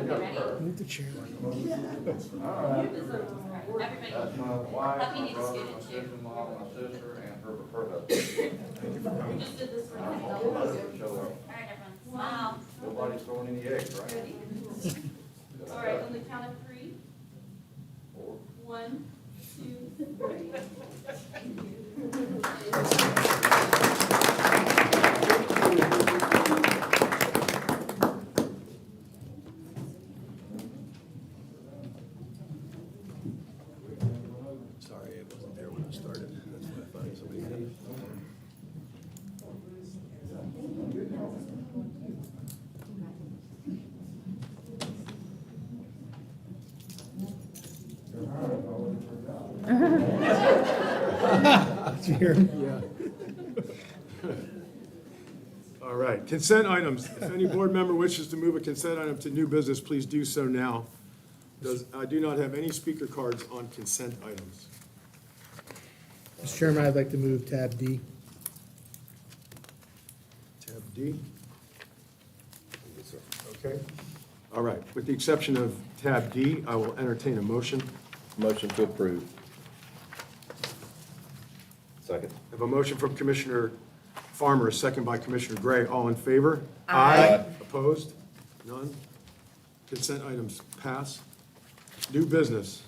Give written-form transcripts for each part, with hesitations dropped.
Move the chair. That's my wife, my brother, my sister-in-law, my sister, and her husband. Smile. Nobody's throwing any eggs, right? All right, on the count of three. 1, 2, 3. Sorry, I wasn't there when it started. That's why I thought somebody had it. Yeah. All right, consent items. If any board member wishes to move a consent item to new business, please do so now. I do not have any speaker cards on consent items. Mr. Chairman, I'd like to move tab D. Tab D. Okay. All right, with the exception of tab D, I will entertain a motion. Motion to approve. Second. I have a motion from Commissioner Farmer, a second by Commissioner Gray. All in favor? Aye. Opposed? None? Consent items pass. New business.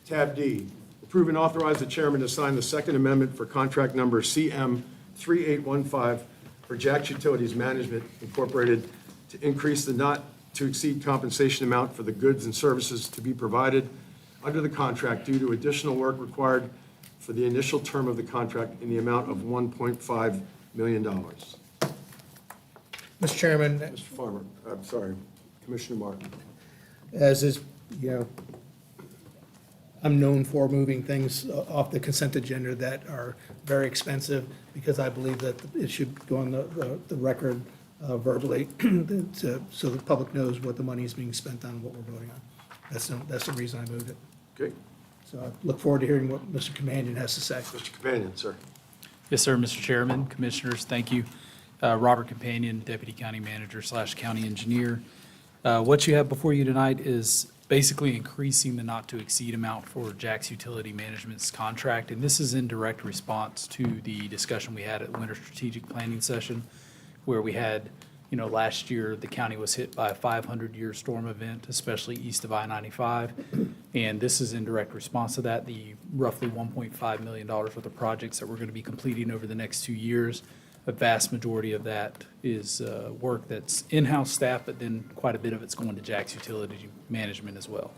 Tab D, approve and authorize the chairman to sign the Second Amendment for contract number CM 3815 for Jack's Utilities Management Incorporated to increase the not-to-exceed compensation amount for the goods and services to be provided under the contract due to additional work required for the initial term of the contract in the amount of $1.5 million. Mr. Chairman, Mr. Farmer, I'm sorry, Commissioner Martin. as is, I'm known for moving things off the consent agenda that are very expensive because I believe that it should go on the record verbally so the public knows what the money is being spent on, what we're voting on. That's the reason I moved it. Okay, So I look forward to hearing what Mr. Comanion has to say. Mr. Companion, sir. Yes, sir, Mr. Chairman, Commissioners, thank you. Robert Companion, Deputy County Manager / County Engineer. What you have before you tonight is basically increasing the not-to-exceed amount for Jack's Utility Management's contract, and this is in direct response to the discussion we had at the Winter Strategic Planning Session, where we had, last year, the county was hit by a 500-year storm event, especially east of I-95, and this is in direct response to that. The roughly $1.5 million worth of projects that we're going to be completing over the next 2 years, a vast majority of that is work that's in-house staff, but then quite a bit of it's going to Jack's Utility Management as well.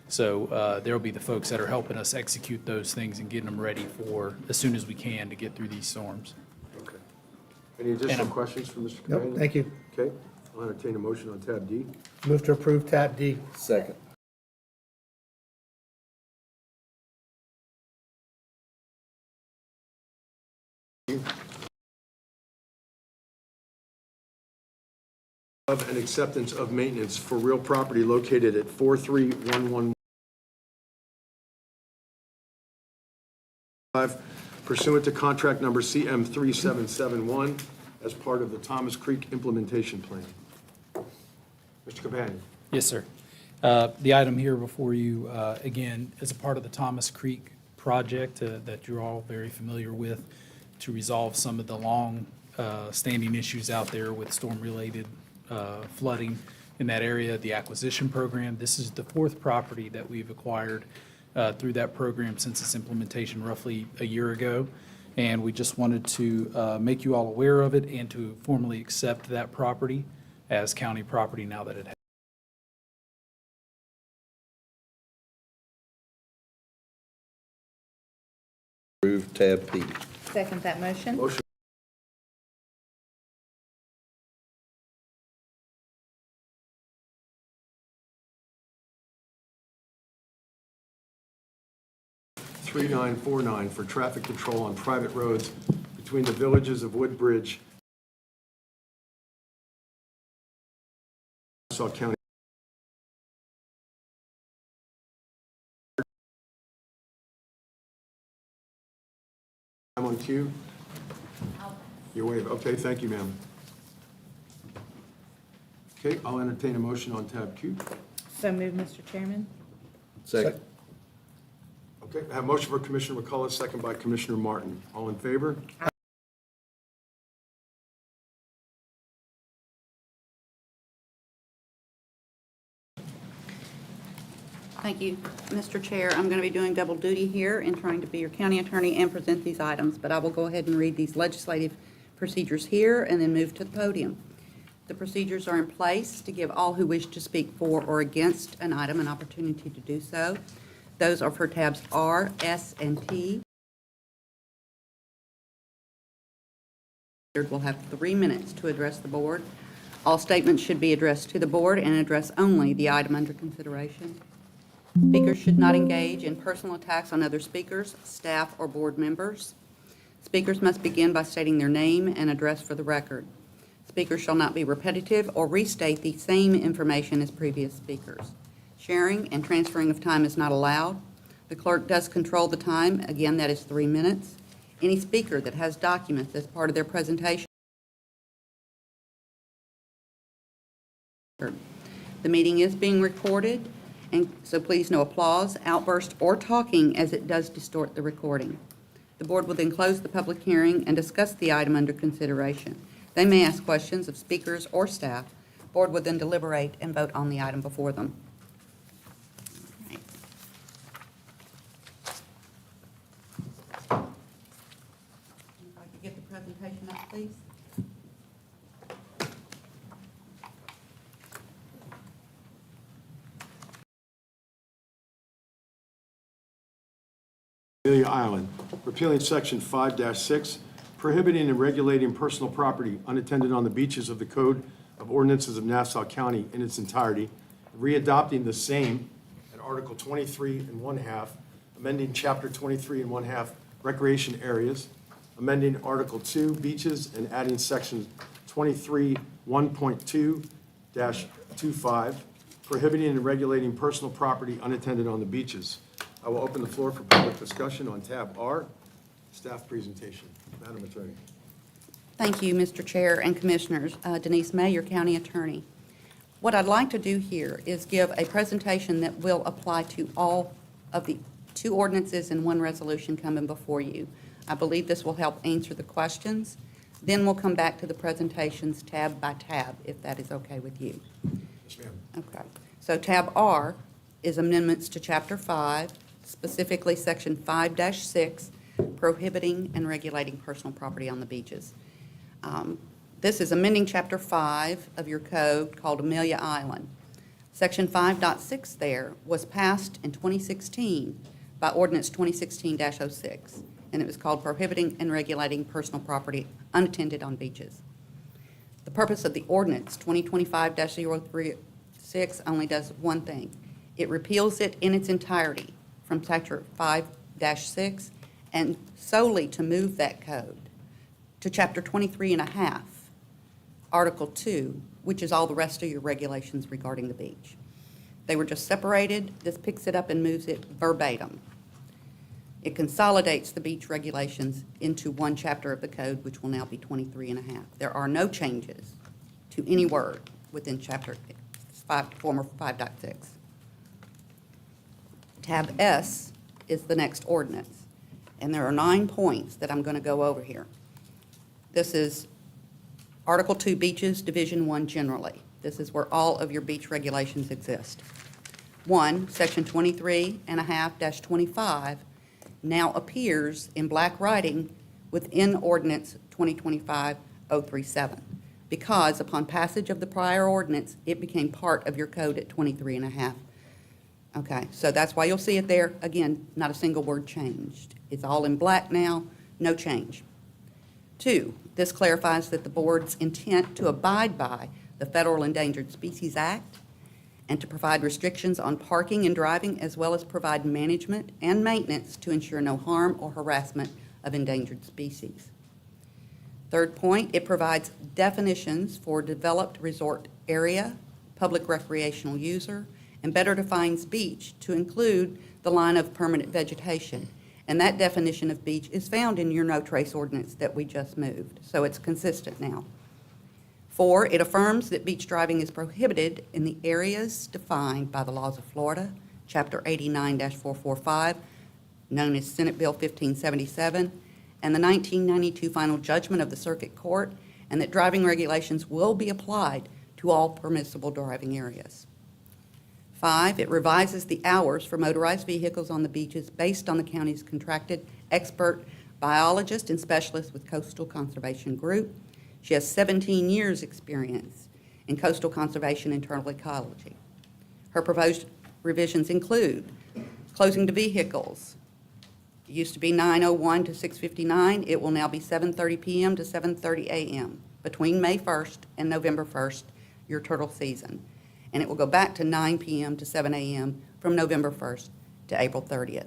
So there'll be the folks that are helping us execute those things and getting them ready for as soon as we can to get through these storms. Okay. Any additional questions for Mr. Companion? Nope, thank you. Okay, I'll entertain a motion on tab D. Move to approve tab D. Second. Of and acceptance of maintenance for real property located at 43115 pursuant to contract number CM 3771 as part of the Thomas Creek Implementation Plan. Mr. Companion. Yes, sir. The item here before you, again, is a part of the Thomas Creek project that you're all very familiar with to resolve some of the long-standing issues out there with storm-related flooding in that area, the acquisition program. This is the fourth property that we've acquired through that program since its implementation roughly a year ago. And we just wanted to make you all aware of it and to formally accept that property as county property now that it has. Approve tab P. Second that motion. Motion. (3949) for traffic control on private roads between the villages of Woodbridge, Nassau County. I'm on cue. You're waving. Okay, thank you, ma'am. Okay, I'll entertain a motion on tab Q. So moved, Mr. Chairman. Second. Okay, I have a motion for Commissioner McCullough, second by Commissioner Martin. All in favor? Thank you, Mr. Chair. I'm going to be doing double duty here in trying to be your county attorney and present these items, but I will go ahead and read these legislative procedures here and then move to the podium. The procedures are in place to give all who wish to speak for or against an item an opportunity to do so. Those are for tabs R, S, and T. Will have 3 minutes to address the board. All statements should be addressed to the board and address only the item under consideration. Speakers should not engage in personal attacks on other speakers, staff, or board members. Speakers must begin by stating their name and address for the record. Speakers shall not be repetitive or restate the same information as previous speakers. Sharing and transferring of time is not allowed. The clerk does control the time. Again, that is 3 minutes. Any speaker that has documents as part of their presentation. The meeting is being recorded, and so please no applause, outburst, or talking, as it does distort the recording. The board will then close the public hearing and discuss the item under consideration. They may ask questions of speakers or staff. Board will then deliberate and vote on the item before them. All right. If I could get the presentation up, please. Amelia Island, repealing section 5-6, prohibiting and regulating personal property unattended on the beaches of the Code of Ordinances of Nassau County in its entirety, readopting the same at Article 23 and 1/2, amending Chapter 23 and 1/2 recreation areas, amending Article 2 beaches and adding section 23 1.2-25, prohibiting and regulating personal property unattended on the beaches. I will open the floor for public discussion on tab R, staff presentation. Madam Attorney. Thank you, Mr. Chair and Commissioners. Denise May, your county attorney. What I'd like to do here is give a presentation that will apply to all of the 2 ordinances and 1 resolution coming before you. I believe this will help answer the questions. Then we'll come back to the presentations tab by tab, if that is okay with you. Yes, ma'am. Okay. So tab R is amendments to Chapter 5, specifically Section 5-6, prohibiting and regulating personal property on the beaches. This is amending Chapter 5 of your code called Amelia Island. Section 5.6 there was passed in 2016 by Ordinance 2016-06, and it was called Prohibiting and Regulating Personal Property Unattended on Beaches. The purpose of the ordinance, 2025-036, only does one thing. It repeals it in its entirety from Chapter 5-6 and solely to move that code to Chapter 23 and 1/2, Article 2, which is all the rest of your regulations regarding the beach. They were just separated. This picks it up and moves it verbatim. It consolidates the beach regulations into one chapter of the code, which will now be 23 and 1/2. There are no changes to any word within Chapter 5, former 5.6. Tab S is the next ordinance, and there are 9 points that I'm going to go over here. This is Article 2, Beaches, Division 1 generally. This is where all of your beach regulations exist. 1, Section 23.5-25 now appears in black writing within Ordinance 2025-037, because upon passage of the prior ordinance, it became part of your code at 23 and 1/2. Okay, so that's why you'll see it there. Again, not a single word changed. It's all in black now, no change. 2, this clarifies that the board's intent to abide by the Federal Endangered Species Act and to provide restrictions on parking and driving, as well as provide management and maintenance to ensure no harm or harassment of endangered species. 3rd point, it provides definitions for developed resort area, public recreational user, and better defines beach to include the line of permanent vegetation. And that definition of beach is found in your no trace ordinance that we just moved, so it's consistent now. 4, it affirms that beach driving is prohibited in the areas defined by the laws of Florida, Chapter 89-445, known as Senate Bill 1577, and the 1992 final judgment of the Circuit Court, and that driving regulations will be applied to all permissible driving areas. 5, it revises the hours for motorized vehicles on the beaches based on the county's contracted expert biologist and specialist with Coastal Conservation Group. She has 17 years' experience in coastal conservation and turtle ecology. Her proposed revisions include closing the vehicles. It used to be 9:01 to 6:59. It will now be 7:30 p.m. to 7:30 a.m. between May 1st and November 1st, your turtle season. And it will go back to 9 p.m. to 7 a.m. from November 1st to April 30th.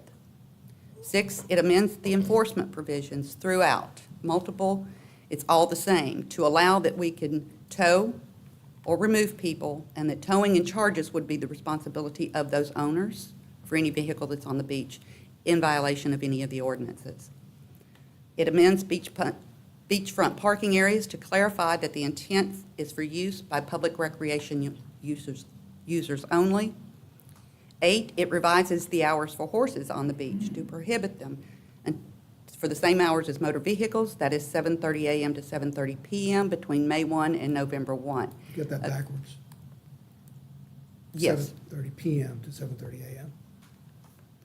6, it amends the enforcement provisions throughout, multiple, it's all the same, to allow that we can tow or remove people, and that towing and charges would be the responsibility of those owners for any vehicle that's on the beach in violation of any of the ordinances. It amends beachfront parking areas to clarify that the intent is for use by public recreation users only. 8, it revises the hours for horses on the beach to prohibit them and for the same hours as motor vehicles, that is 7:30 a.m. to 7:30 p.m. between May 1 and November 1. Get that backwards. Yes, 7:30 PM to 7:30 AM.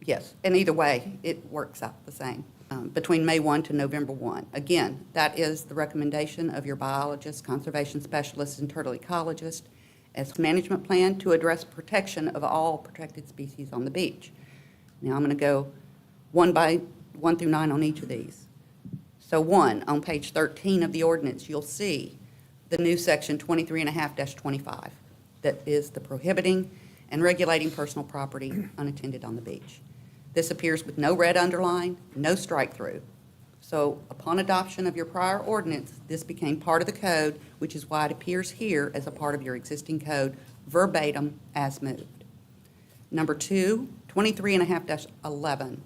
yes, and either way, it works out the same, between May 1 to November 1. Again, that is the recommendation of your biologist, conservation specialist, and turtle ecologist as management plan to address protection of all protected species on the beach. Now, I'm going to go 1 through 9 on each of these. So 1, on page 13 of the ordinance, you'll see the new section 23.5-25 that is the prohibiting and regulating personal property unattended on the beach. This appears with no red underline, no strike-through. So upon adoption of your prior ordinance, this became part of the code, which is why it appears here as a part of your existing code verbatim as moved. Number 2, 23.5-11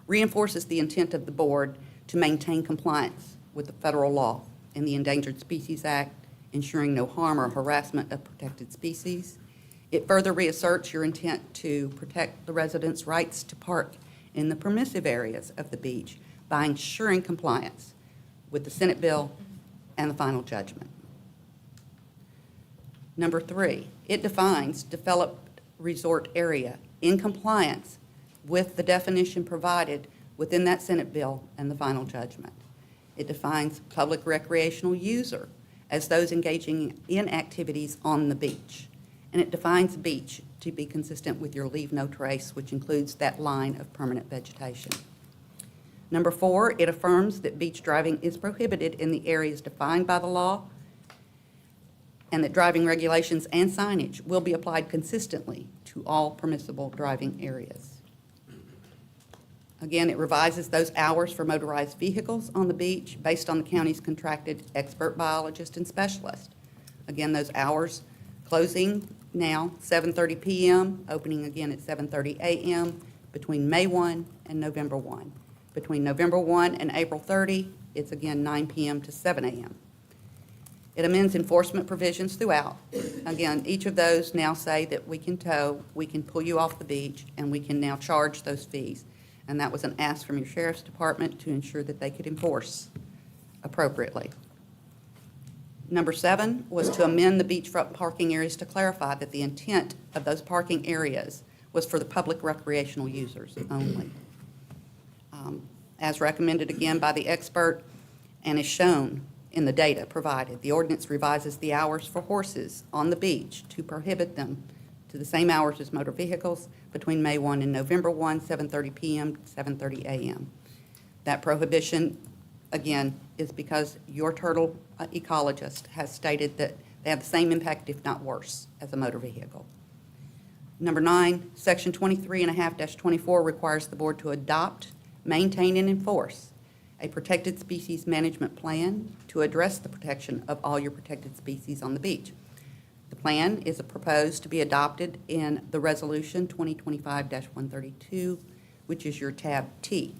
reinforces the intent of the board to maintain compliance with the federal law and the Endangered Species Act, ensuring no harm or harassment of protected species. It further reasserts your intent to protect the residents' rights to park in the permissive areas of the beach by ensuring compliance with the Senate bill and the final judgment. Number 3, it defines developed resort area in compliance with the definition provided within that Senate bill and the final judgment. It defines public recreational user as those engaging in activities on the beach. And it defines beach to be consistent with your leave no trace, which includes that line of permanent vegetation. Number 4, it affirms that beach driving is prohibited in the areas defined by the law and that driving regulations and signage will be applied consistently to all permissible driving areas. Again, it revises those hours for motorized vehicles on the beach based on the county's contracted expert biologist and specialist. Again, those hours closing now 7:30 p.m., opening again at 7:30 a.m. between May 1 and November 1. Between November 1 and April 30, it's again 9 p.m. to 7 a.m. It amends enforcement provisions throughout. Again, each of those now say that we can tow, we can pull you off the beach, and we can now charge those fees. And that was an ask from your sheriff's department to ensure that they could enforce appropriately. Number 7 was to amend the beachfront parking areas to clarify that the intent of those parking areas was for the public recreational users only. As recommended again by the expert and is shown in the data provided, the ordinance revises the hours for horses on the beach to prohibit them to the same hours as motor vehicles between May 1 and November 1, 7:30 p.m. to 7:30 a.m. That prohibition, again, is because your turtle ecologist has stated that they have the same impact, if not worse, as a motor vehicle. Number 9, Section 23.5-24 requires the board to adopt, maintain, and enforce a protected species management plan to address the protection of all your protected species on the beach. The plan is proposed to be adopted in the Resolution 2025-132, which is your tab T.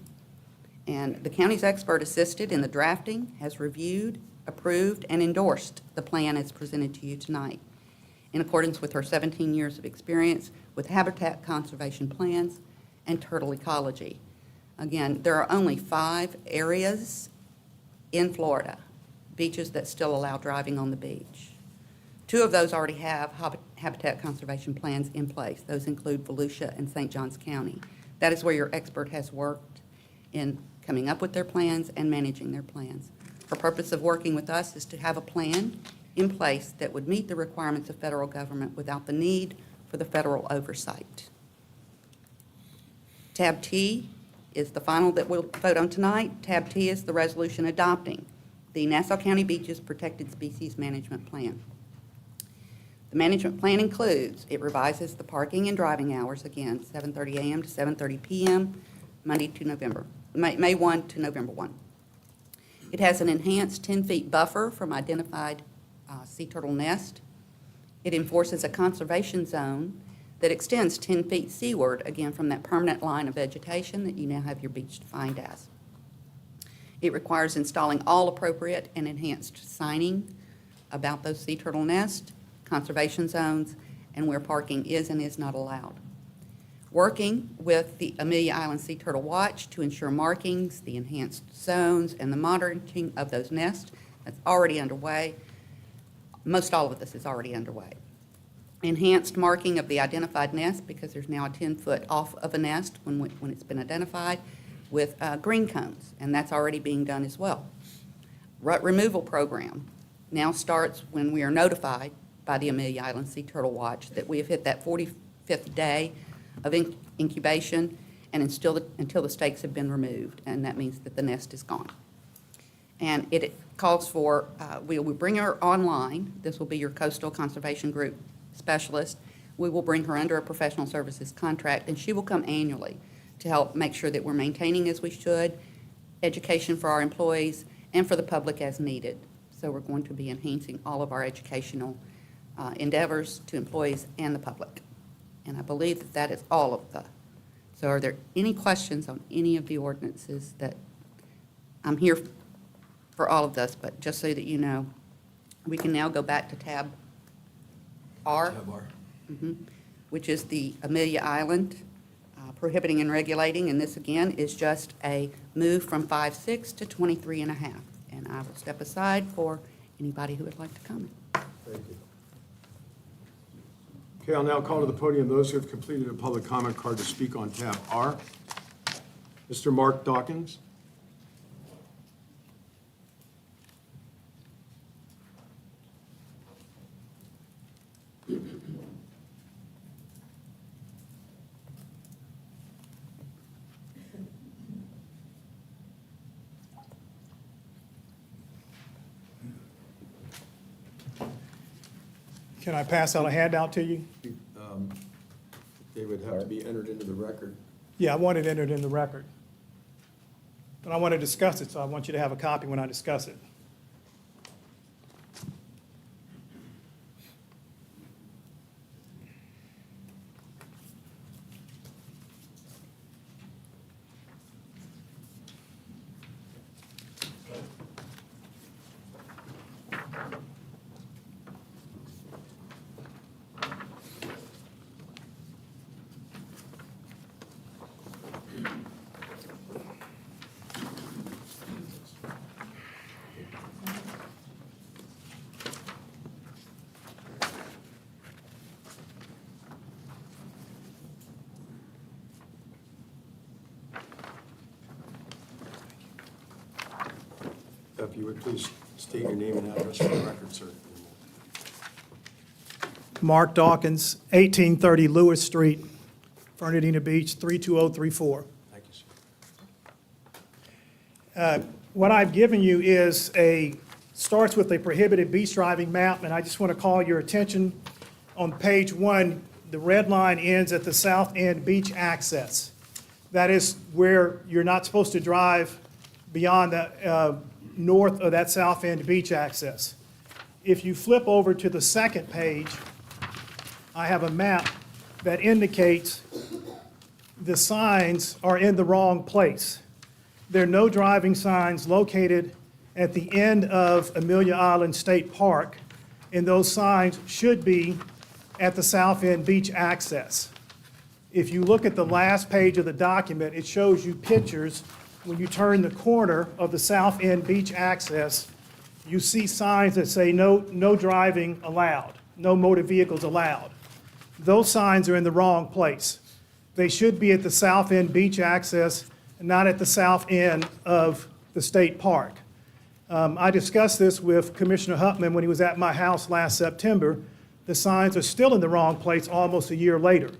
And the county's expert assisted in the drafting, has reviewed, approved and endorsed the plan as presented to you tonight, in accordance with her 17 years of experience with habitat conservation plans and turtle ecology. Again, there are only 5 areas in Florida, beaches that still allow driving on the beach. 2 of those already have habitat conservation plans in place. Those include Volusia and St. Johns County. That is where your expert has worked in coming up with their plans and managing their plans. Her purpose of working with us is to have a plan in place that would meet the requirements of federal government without the need for the federal oversight. Tab T is the final that we'll vote on tonight. Tab T is the resolution adopting the Nassau County Beaches Protected Species Management Plan. The management plan includes, it revises the parking and driving hours, again, 7:30 a.m. to 7:30 p.m., May 1 to November 1. It has an enhanced 10-feet buffer from identified sea turtle nest. It enforces a conservation zone that extends 10 feet seaward, again, from that permanent line of vegetation that you now have your beach defined as. It requires installing all appropriate and enhanced signing about those sea turtle nests, conservation zones, and where parking is and is not allowed. Working with the Amelia Island Sea Turtle Watch to ensure markings, the enhanced zones, and the monitoring of those nests. That's already underway. Most all of this is already underway. Enhanced marking of the identified nest, because there's now a 10-foot off of a nest when it's been identified, with green cones, and that's already being done as well. Rut removal program now starts when we are notified by the Amelia Island Sea Turtle Watch that we have hit that 45th day of incubation and until the stakes have been removed, and that means that the nest is gone. And it calls for, we will bring her online. This will be your coastal conservation group specialist. We will bring her under a professional services contract, and she will come annually to help make sure that we're maintaining as we should, education for our employees, and for the public as needed. So we're going to be enhancing all of our educational endeavors to employees and the public. And I believe that that is all of the. So are there any questions on any of the ordinances that, I'm here for all of this, but just so that you know, we can now go back to tab R. Tab R. Which is the Amelia Island prohibiting and regulating, and this again is just a move from 5.6 to 23.5. And I will step aside for anybody who would like to comment. Thank you. Okay, I'll now call to the podium those who have completed a public comment card to speak on tab R. Mr. Mark Dawkins. Can I pass out a handout to you? They would have to be entered into the record. Yeah, I want it entered in the record. But I want to discuss it, so I want you to have a copy when I discuss it. If you would please state your name and address for the record, sir. Mark Dawkins, 1830 Lewis Street, Fernandina Beach, 32034. Thank you, sir. What I've given you is starts with a prohibited beach driving map, and I just want to call your attention on page 1, the red line ends at the south end beach access. That is where you're not supposed to drive beyond the north of that south end beach access. If you flip over to the second page, I have a map that indicates the signs are in the wrong place. There are no driving signs located at the end of Amelia Island State Park, and those signs should be at the South End Beach access. If you look at the last page of the document, it shows you pictures. When you turn the corner of the South End Beach access, you see signs that say no driving allowed, no motor vehicles allowed. Those signs are in the wrong place. They should be at the South End Beach access, not at the south end of the state park. I discussed this with Commissioner Huffman when he was at my house last September. The signs are still in the wrong place almost a year later.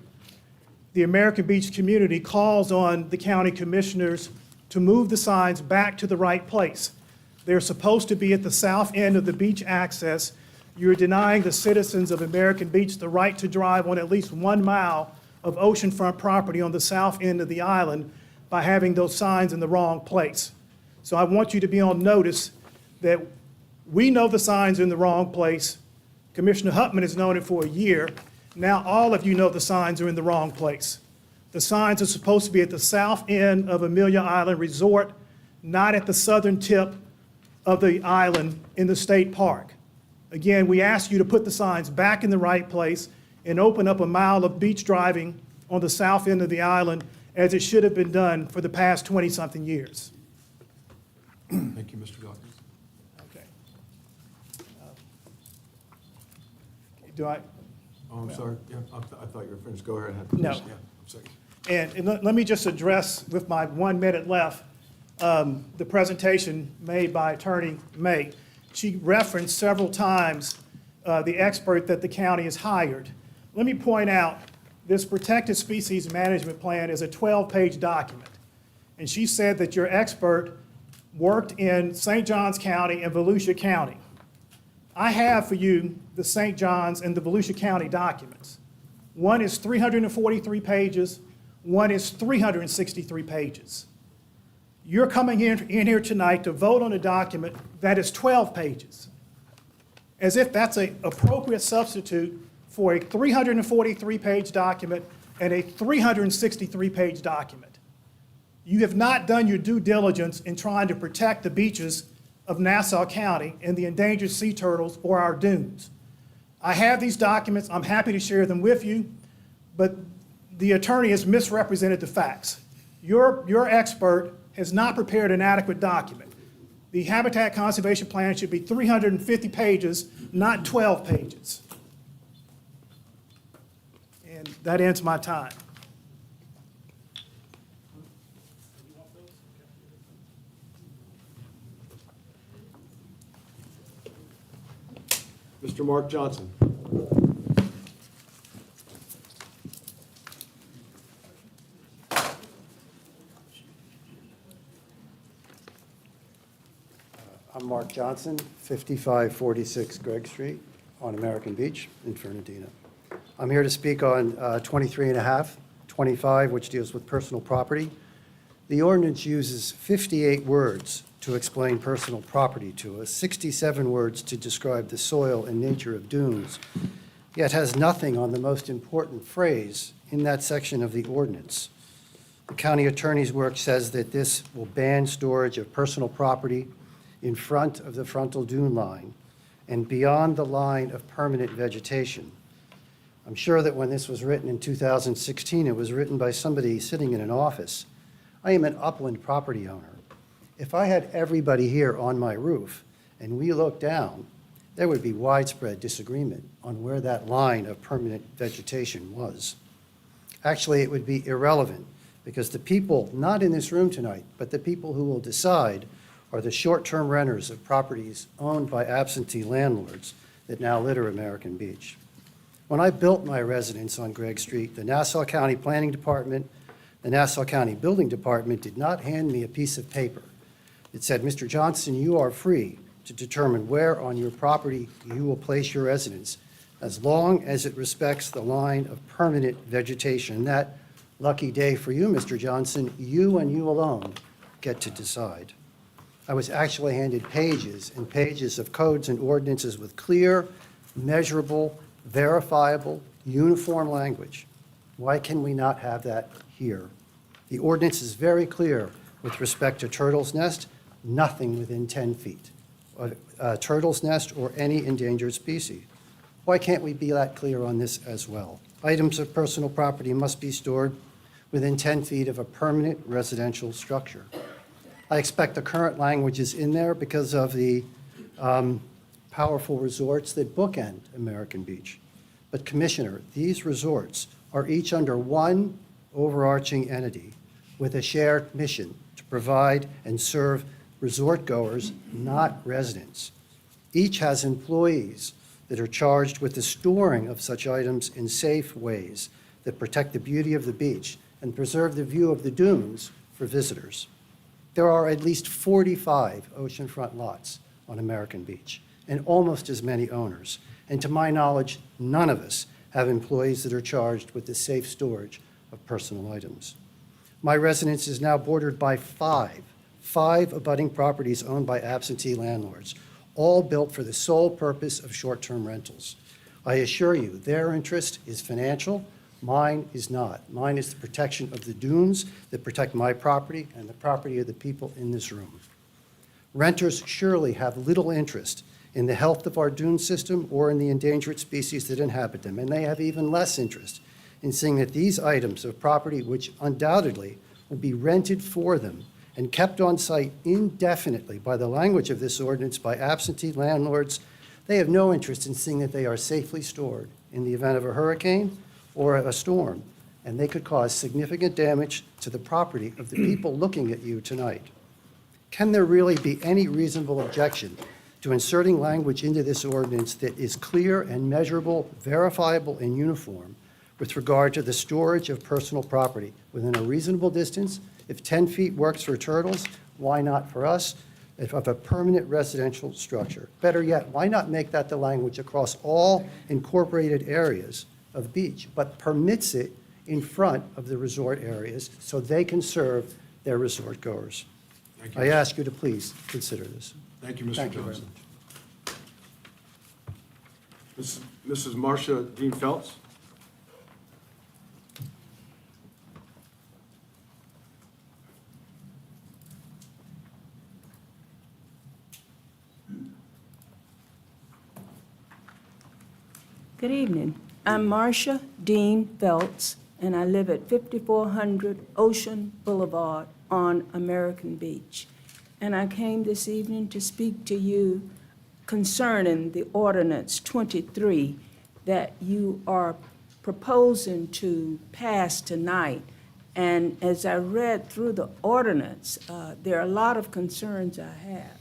The American Beach community calls on the county commissioners to move the signs back to the right place. They're supposed to be at the south end of the beach access. You're denying the citizens of American Beach the right to drive on at least 1 mile of oceanfront property on the south end of the island by having those signs in the wrong place. So I want you to be on notice that we know the signs are in the wrong place. Commissioner Huffman has known it for a year. Now all of you know the signs are in the wrong place. The signs are supposed to be at the south end of Amelia Island Resort, not at the southern tip of the island in the state park. Again, we ask you to put the signs back in the right place and open up 1 mile of beach driving on the south end of the island as it should have been done for the past 20-something years. Thank you, Mr. Dawkins. Okay. Do I? Oh, I'm sorry. Yeah, I thought you were finished. Go ahead. No. Yeah, I'm sorry. And let me just address, with my 1 minute left, the presentation made by Attorney May. She referenced several times the expert that the county has hired. Let me point out, this Protected Species Management Plan is a 12-page document. And she said that your expert worked in St. Johns County and Volusia County. I have for you the St. Johns and the Volusia County documents. One is 343 pages, one is 363 pages. You're coming in here tonight to vote on a document that is 12 pages, as if that's an appropriate substitute for a 343-page document and a 363-page document. You have not done your due diligence in trying to protect the beaches of Nassau County and the endangered sea turtles or our dunes. I have these documents. I'm happy to share them with you, but the attorney has misrepresented the facts. Your expert has not prepared an adequate document. The Habitat Conservation Plan should be 350 pages, not 12 pages. And that ends my time. Mr. Mark Johnson. I'm Mark Johnson, 5546 Gregg Street on American Beach in Fernandina. I'm here to speak on 23.5, 25, which deals with personal property. The ordinance uses 58 words to explain personal property to us, 67 words to describe the soil and nature of dunes, yet has nothing on the most important phrase in that section of the ordinance. The county attorney's work says that this will ban storage of personal property in front of the frontal dune line and beyond the line of permanent vegetation. I'm sure that when this was written in 2016, it was written by somebody sitting in an office. I am an upland property owner. If I had everybody here on my roof and we looked down, there would be widespread disagreement on where that line of permanent vegetation was. Actually, it would be irrelevant because the people, not in this room tonight, but the people who will decide are the short-term renters of properties owned by absentee landlords that now litter American Beach. When I built my residence on Gregg Street, the Nassau County Planning Department, the Nassau County Building Department did not hand me a piece of paper. It said, Mr. Johnson, you are free to determine where on your property you will place your residence, as long as it respects the line of permanent vegetation. That lucky day for you, Mr. Johnson, you and you alone get to decide. I was actually handed pages and pages of codes and ordinances with clear, measurable, verifiable, uniform language. Why can we not have that here? The ordinance is very clear with respect to Turtle's Nest, nothing within 10 feet of a turtle's nest or any endangered species. Why can't we be that clear on this as well? Items of personal property must be stored within 10 feet of a permanent residential structure. I expect the current language is in there because of the powerful resorts that bookend American Beach. But Commissioner, these resorts are each under one overarching entity with a shared mission to provide and serve resort goers, not residents. Each has employees that are charged with the storing of such items in safe ways that protect the beauty of the beach and preserve the view of the dunes for visitors. There are at least 45 oceanfront lots on American Beach and almost as many owners. And to my knowledge, none of us have employees that are charged with the safe storage of personal items. My residence is now bordered by five abutting properties owned by absentee landlords, all built for the sole purpose of short-term rentals. I assure you, their interest is financial. Mine is not. Mine is the protection of the dunes that protect my property and the property of the people in this room. Renters surely have little interest in the health of our dune system or in the endangered species that inhabit them, and they have even less interest in seeing that these items of property, which undoubtedly will be rented for them and kept on site indefinitely by the language of this ordinance by absentee landlords, they have no interest in seeing that they are safely stored in the event of a hurricane or a storm, and they could cause significant damage to the property of the people looking at you tonight. Can there really be any reasonable objection to inserting language into this ordinance that is clear and measurable, verifiable, and uniform with regard to the storage of personal property within a reasonable distance? If 10 feet works for turtles, why not for us? If of a permanent residential structure. Better yet, why not make that the language across all incorporated areas of beach, but permits it in front of the resort areas so they can serve their resort goers? Thank you. I ask you to please consider this. Thank you, Mr. Thank you very Johnson. Mrs. Marcia Dean Phelps? Good evening. I'm Marcia Dean Feltz, and I live at 5400 Ocean Boulevard on American Beach. And I came this evening to speak to you concerning the ordinance 23 that you are proposing to pass tonight. And as I read through the ordinance, there are a lot of concerns I have.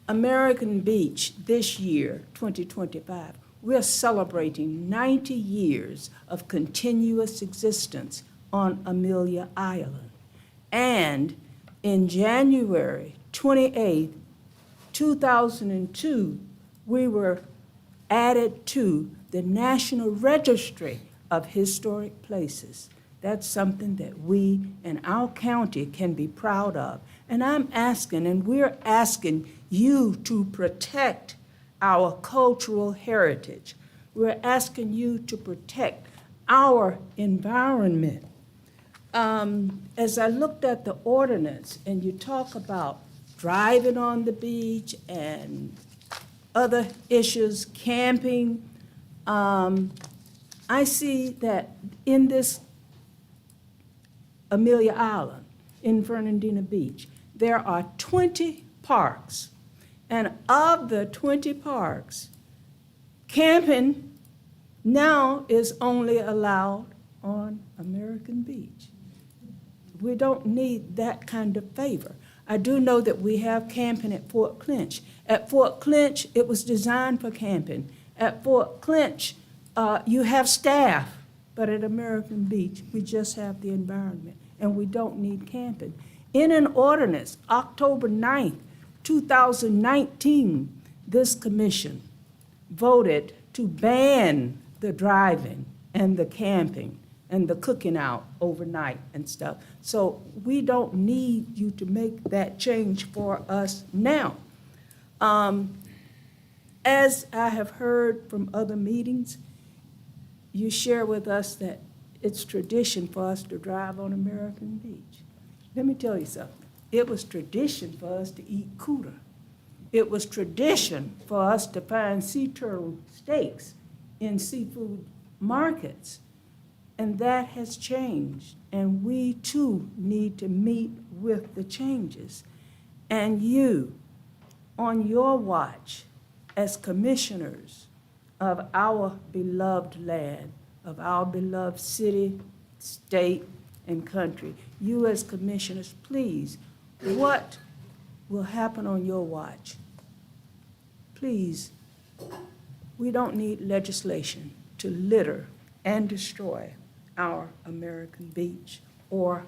American Beach this year, 2025, we're celebrating 90 years of continuous existence on Amelia Island. And in January 28, 2002, we were added to the National Registry of Historic Places. That's something that we in our county can be proud of. And I'm asking, and we're asking you to protect our cultural heritage. We're asking you to protect our environment. As I looked at the ordinance, and you talk about driving on the beach and other issues, camping, I see that in this Amelia Island, in Fernandina Beach, there are 20 parks. And of the 20 parks, camping now is only allowed on American Beach. We don't need that kind of favor. I do know that we have camping at Fort Clinch. At Fort Clinch, it was designed for camping. At Fort Clinch, you have staff, but at American Beach, we just have the environment, and we don't need camping. In an ordinance, October 9th, 2019, this commission voted to ban the driving and the camping and the cooking out overnight and stuff. So we don't need you to make that change for us now. As I have heard from other meetings, you share with us that it's tradition for us to drive on American Beach. Let me tell you something. It was tradition for us to eat cooter. It was tradition for us to find sea turtle steaks in seafood markets. And that has changed, and we too need to meet with the changes. And you, on your watch, as commissioners of our beloved land, of our beloved city, state, and country, you as commissioners, please, what will happen on your watch? Please, we don't need legislation to litter and destroy our American beach or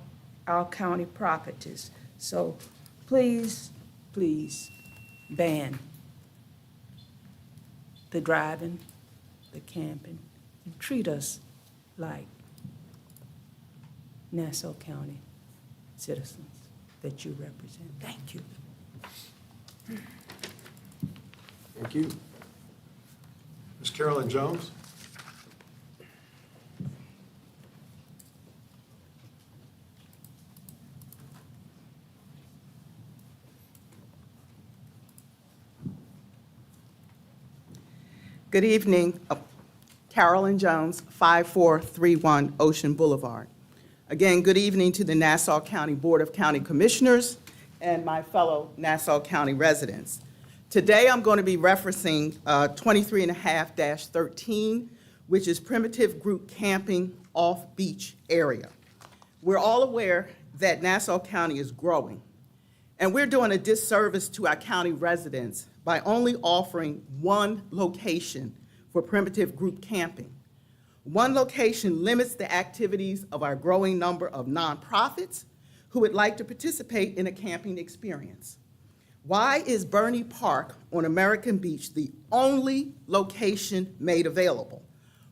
our county properties. So please, please ban the driving, the camping, and treat us like Nassau County citizens that you represent. Thank you. Thank you. Ms. Carolyn Jones? Good evening. Carolyn Jones, 5431 Ocean Boulevard. Again, good evening to the Nassau County Board of County Commissioners and my fellow Nassau County residents. Today, I'm going to be referencing 23.5-13, which is primitive group camping off-beach area. We're all aware that Nassau County is growing, and we're doing a disservice to our county residents by only offering one location for primitive group camping. One location limits the activities of our growing number of nonprofits who would like to participate in a camping experience. Why is Bernie Park on American Beach the only location made available?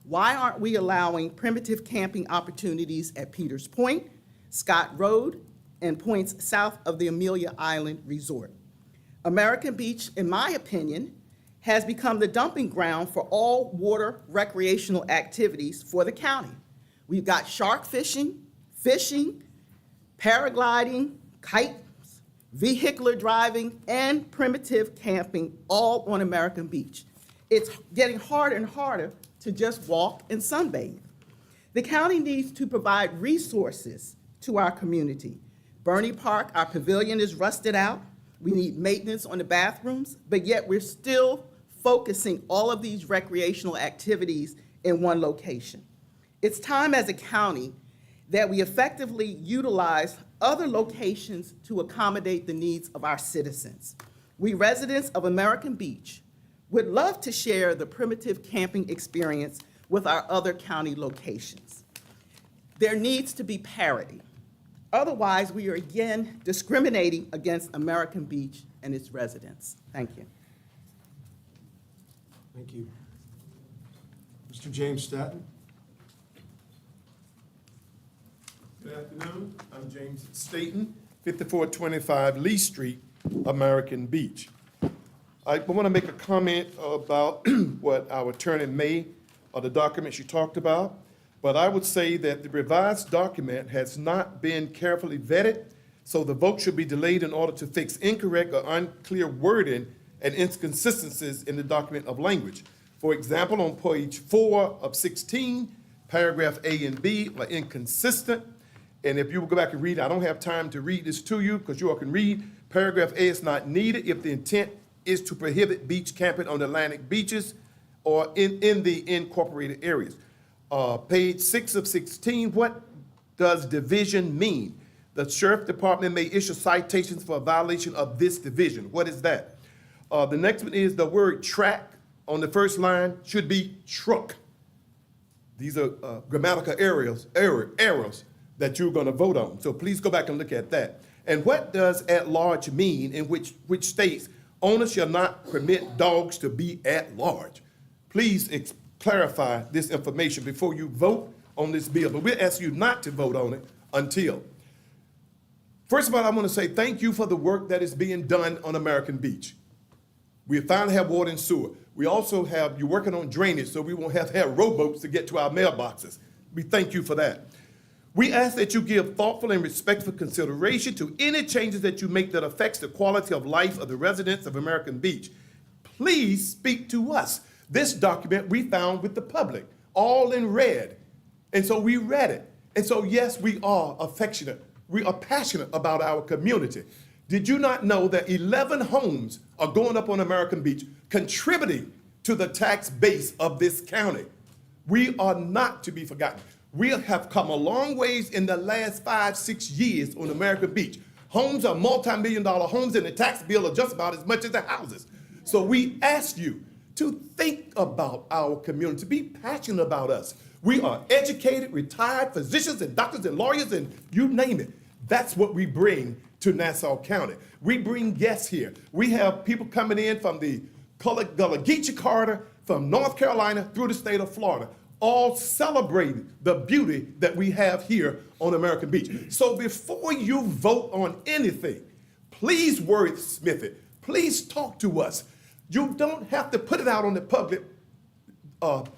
Why aren't we allowing primitive camping opportunities at Peters Point, Scott Road, and points south of the Amelia Island Resort? American Beach, in my opinion, has become the dumping ground for all water recreational activities for the county. We've got shark fishing, paragliding, kites, vehicular driving, and primitive camping all on American Beach. It's getting harder and harder to just walk and sunbathe. The county needs to provide resources to our community. Bernie Park, our pavilion is rusted out. We need maintenance on the bathrooms, but yet we're still focusing all of these recreational activities in one location. It's time as a county that we effectively utilize other locations to accommodate the needs of our citizens. We residents of American Beach would love to share the primitive camping experience with our other county locations. There needs to be parity. Otherwise, we are again discriminating against American Beach and its residents. Thank you. Thank you. Mr. James Staton? Good afternoon. I'm James Staton, 5425 Lee Street, American Beach. I want to make a comment about what our attorney made of the document she talked about, but I would say that the revised document has not been carefully vetted, so the vote should be delayed in order to fix incorrect or unclear wording and inconsistencies in the document of language. For example, on page 4 of 16, paragraph A and B are inconsistent. And if you will go back and read, I don't have time to read this to you because you all can read. Paragraph A is not needed if the intent is to prohibit beach camping on Atlantic beaches or in the incorporated areas. Page 6 of 16, what does division mean? The sheriff department may issue citations for a violation of this division. What is that? The next one is the word track on the first line should be truck. These are grammatical errors that you're going to vote on. So please go back and look at that. And what does at large mean in which states owners shall not permit dogs to be at large? Please clarify this information before you vote on this bill. But we'll ask you not to vote on it until. First of all, I want to say thank you for the work that is being done on American Beach. We finally have water and sewer. We also have, you're working on drainage, so we won't have to have rowboats to get to our mailboxes. We thank you for that. We ask that you give thoughtful and respectful consideration to any changes that you make that affects the quality of life of the residents of American Beach. Please speak to us. This document we found with the public, all in red. And so we read it. And so, yes, we are affectionate. We are passionate about our community. Did you not know that 11 homes are going up on American Beach, contributing to the tax base of this county? We are not to be forgotten. We have come a long ways in the last 5-6 years on American Beach. Homes are multi-million-dollar homes, and the tax bill are just about as much as the houses. So we ask you to think about our community, to be passionate about us. We are educated, retired physicians and doctors and lawyers and you name it. That's what we bring to Nassau County. We bring guests here. We have people coming in from the Gullah Geechee corridor, from North Carolina through the state of Florida, all celebrating the beauty that we have here on American Beach. So before you vote on anything, please wordsmith it. Please talk to us. You don't have to put it out on the public, put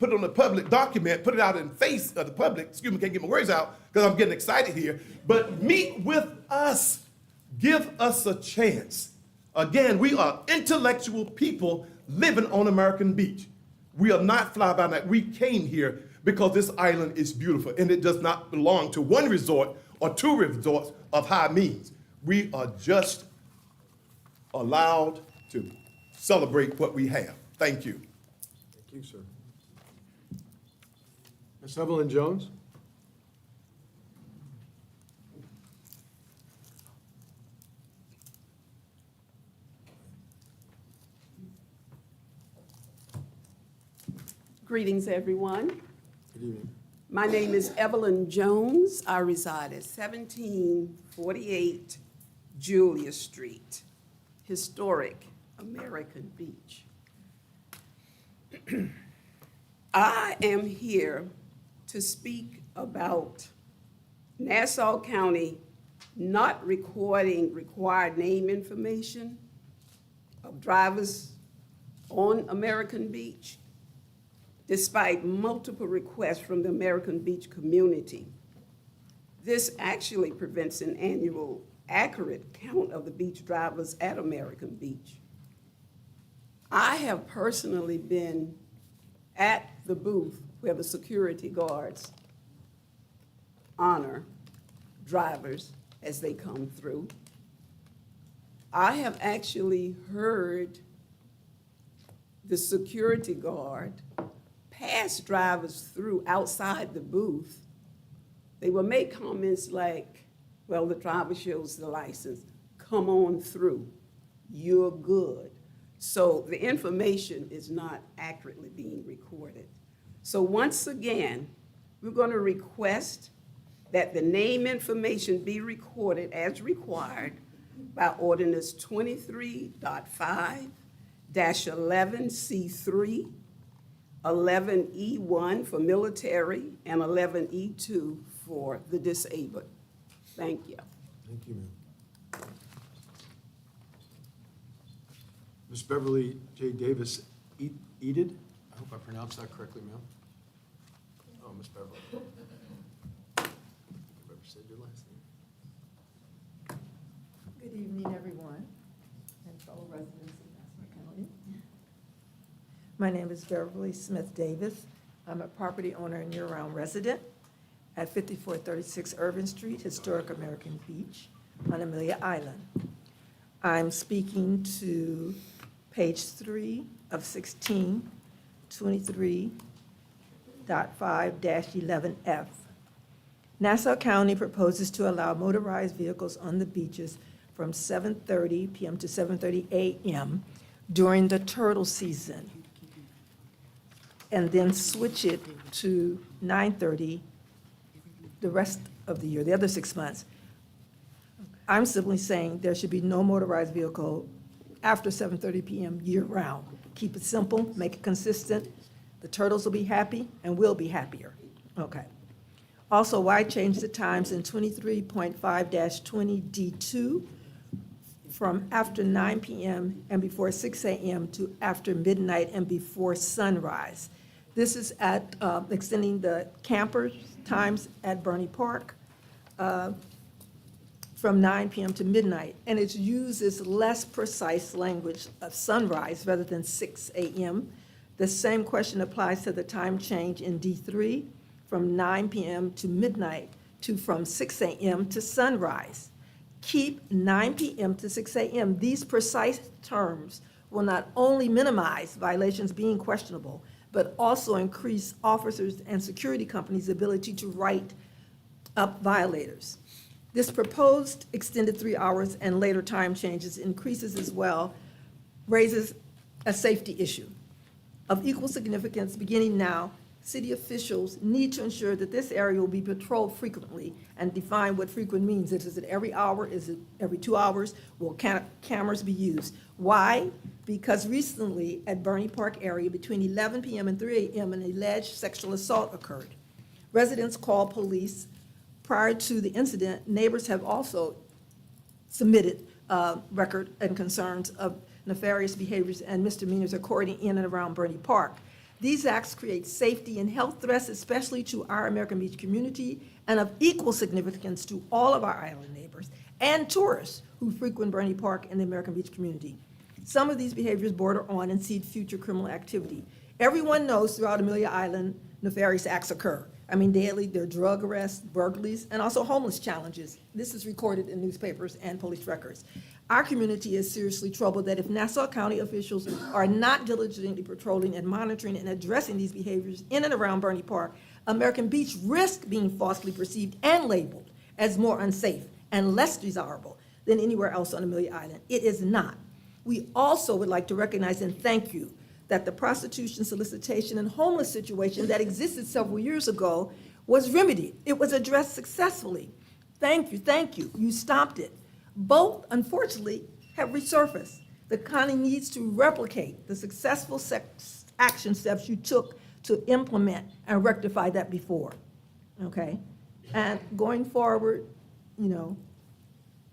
it on the public document, put it out in face of the public. Excuse me, can't get my words out because I'm getting excited here. But meet with us. Give us a chance. Again, we are intellectual people living on American Beach. We are not fly-by-night. We came here because this island is beautiful and it does not belong to one resort or two resorts of high means. We are just allowed to celebrate what we have. Thank you. Thank you, sir. Ms. Evelyn Jones? Greetings, everyone. Good evening. My name is Evelyn Jones. I reside at 1748 Julia Street, historic American Beach. I am here to speak about Nassau County not recording required name information of drivers on American Beach, despite multiple requests from the American Beach community. This actually prevents an annual accurate count of the beach drivers at American Beach. I have personally been at the booth where the security guards honor drivers as they come through. I have actually heard the security guard pass drivers through outside the booth. They will make comments like, well, the driver shows the license, come on through, you're good. So the information is not accurately being recorded. So once again, we're going to request that the name information be recorded as required by Ordinance 23.5-11C3, 11E1 for military, and 11E2 for the disabled. Thank you. Thank you, ma'am. Ms. Beverly J. Davis Edid? I hope I pronounced that correctly, ma'am. Oh, Ms. Beverly. Have I ever said your last name? Good evening, everyone, and fellow residents of Nassau County. My name is Beverly Smith Davis. I'm a property owner and year-round resident at 5436 Irvin Street, historic American Beach on Amelia Island. I'm speaking to page 3 of 16, 23.5-11F. Nassau County proposes to allow motorized vehicles on the beaches from 7:30 p.m. to 7:30 a.m. during the turtle season, and then switch it to 9:30 the rest of the year, the other 6 months. I'm simply saying there should be no motorized vehicle after 7:30 p.m. year-round. Keep it simple, make it consistent. The turtles will be happy, and we'll be happier. Okay. Also, why change the times in 23.5-20D2 from after 9 p.m. and before 6 a.m. to after midnight and before sunrise? This is at extending the campers times at Bernie Park from 9 p.m. to midnight, and it uses less precise language of sunrise rather than 6 a.m. The same question applies to the time change in D3 from 9 p.m. to midnight to from 6 a.m. to sunrise. Keep 9 p.m. to 6 a.m. These precise terms will not only minimize violations being questionable, but also increase officers and security companies' ability to write up violators. This proposed extended 3 hours and later time changes increases as well, raises a safety issue. Of equal significance, beginning now, city officials need to ensure that this area will be patrolled frequently and define what frequent means. Is it every hour? Is it every 2 hours? Will cameras be used? Why? Because recently at Bernie Park area, between 11 p.m. and 3 a.m., an alleged sexual assault occurred. Residents called police. Prior to the incident, neighbors have also submitted record and concerns of nefarious behaviors and misdemeanors occurring in and around Bernie Park. These acts create safety and health threats, especially to our American Beach community, and of equal significance to all of our island neighbors and tourists who frequent Bernie Park and the American Beach community. Some of these behaviors border on and seed future criminal activity. Everyone knows throughout Amelia Island, nefarious acts occur. I mean, daily, there are drug arrests, burglaries, and also homeless challenges. This is recorded in newspapers and police records. Our community is seriously troubled that if Nassau County officials are not diligently patrolling and monitoring and addressing these behaviors in and around Bernie Park, American Beach risks being falsely perceived and labeled as more unsafe and less desirable than anywhere else on Amelia Island. It is not. We also would like to recognize and thank you that the prostitution, solicitation, and homeless situation that existed several years ago was remedied. It was addressed successfully. Thank you, thank you. You stopped it. Both, unfortunately, have resurfaced. The county needs to replicate the successful action steps you took to implement and rectify that before, okay? And going forward, you know,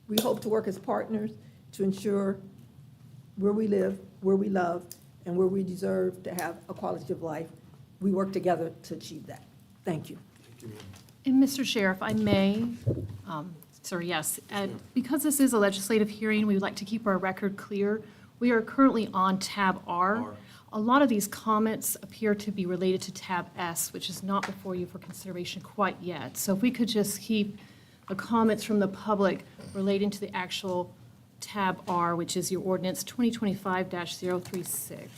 we hope to work as partners to ensure where we live, where we love, and where we deserve to have a quality of life. We work together to achieve that. Thank you. And Mr. Chair, if I may, sir, yes, because this is a legislative hearing, we would like to keep our record clear. We are currently on tab R. A lot of these comments appear to be related to tab S, which is not before you for consideration quite yet. So if we could just keep the comments from the public relating to the actual tab R, which is your ordinance 2025-036.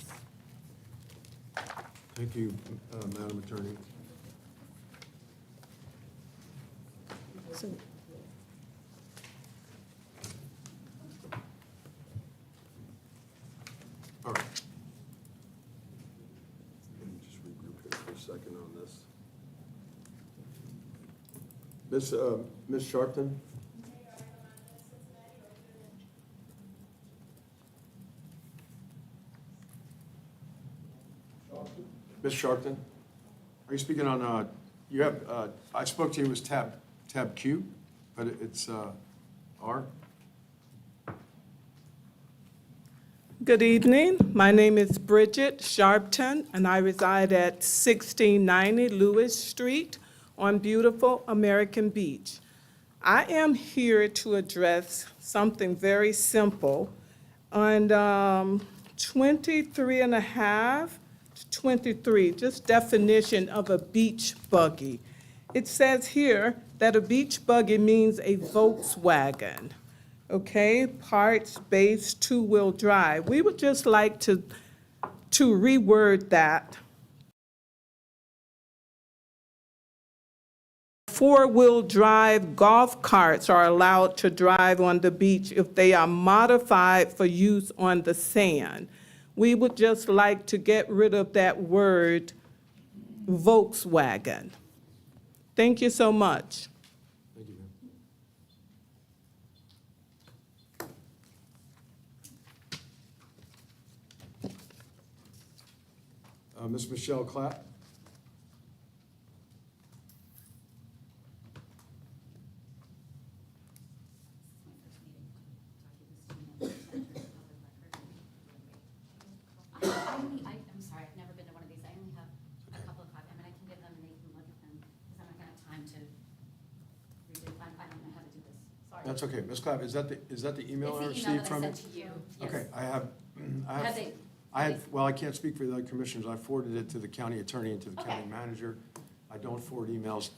Thank you, Madam Attorney. So, All right. Let me just regroup here for a second on this. Ms. Sharpton? Ms. Sharpton, are you speaking on, you have, I spoke to you, it was tab Q, but it's R? Good evening. My name is Bridget Sharpton, and I reside at 1690 Lewis Street on beautiful American Beach. I am here to address something very simple. On 23 and a half, 23, just definition of a beach buggy. It says here that a beach buggy means a Volkswagen, okay? Parts, base, two-wheel drive. We would just like to reword that. Four-wheel drive golf carts are allowed to drive on the beach if they are modified for use on the sand. We would just like to get rid of that word Volkswagen. Thank you so much. Thank you, ma'am. Ms. Michelle Clapp? I'm sorry, I've never been to one of these. I only have a couple of copies. I mean, I can give them and they can look at them because I'm not going to have That's okay. Ms. Clapp, is that the email I received from you? Okay, well, I can't speak for the other commissioners. I forwarded it to the county attorney and to the county manager. I don't forward emails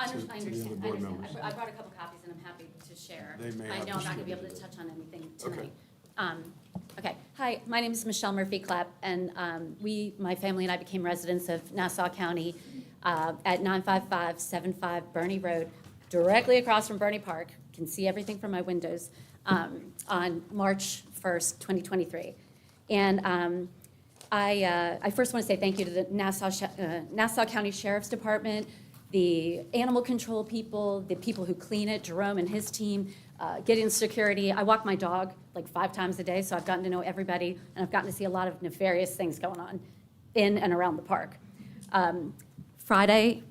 to the other board members. I brought a couple copies and I'm happy to share. They may I have know I'm not gonna be able to distributed touch on anything Okay. tonight. Okay, hi, my name is Michelle Murphy-Clapp, and my family and I became residents of Nassau County at 95575 Bernie Road, directly across from Bernie Park. Can see everything from my windows, on March 1st, 2023. And I first want to say thank you to the Nassau County Sheriff's Department, the animal control people, the people who clean it, Jerome and his team, getting security. I walk my dog like 5 times a day, so I've gotten to know everybody, and I've gotten to see a lot of nefarious things going on in and around the park. Friday,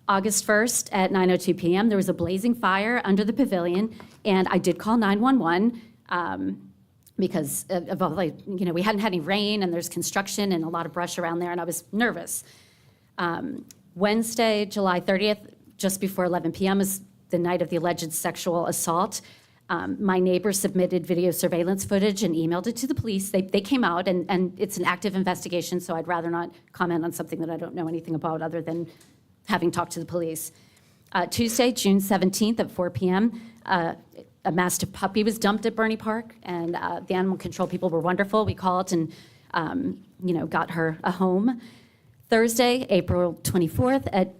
August 1st at 9:02 p.m., there was a blazing fire under the pavilion, and I did call 911 because of all, we hadn't had any rain, and there's construction and a lot of brush around there, and I was nervous. Wednesday, July 30th, just before 11 p.m. is the night of the alleged sexual assault. My neighbor submitted video surveillance footage and emailed it to the police. They came out, and it's an active investigation, so I'd rather not comment on something that I don't know anything about other than having talked to the police. Tuesday, June 17th at 4 p.m., a mastiff puppy was dumped at Bernie Park, and the animal control people were wonderful. We called and, got her a home. Thursday, April 24th at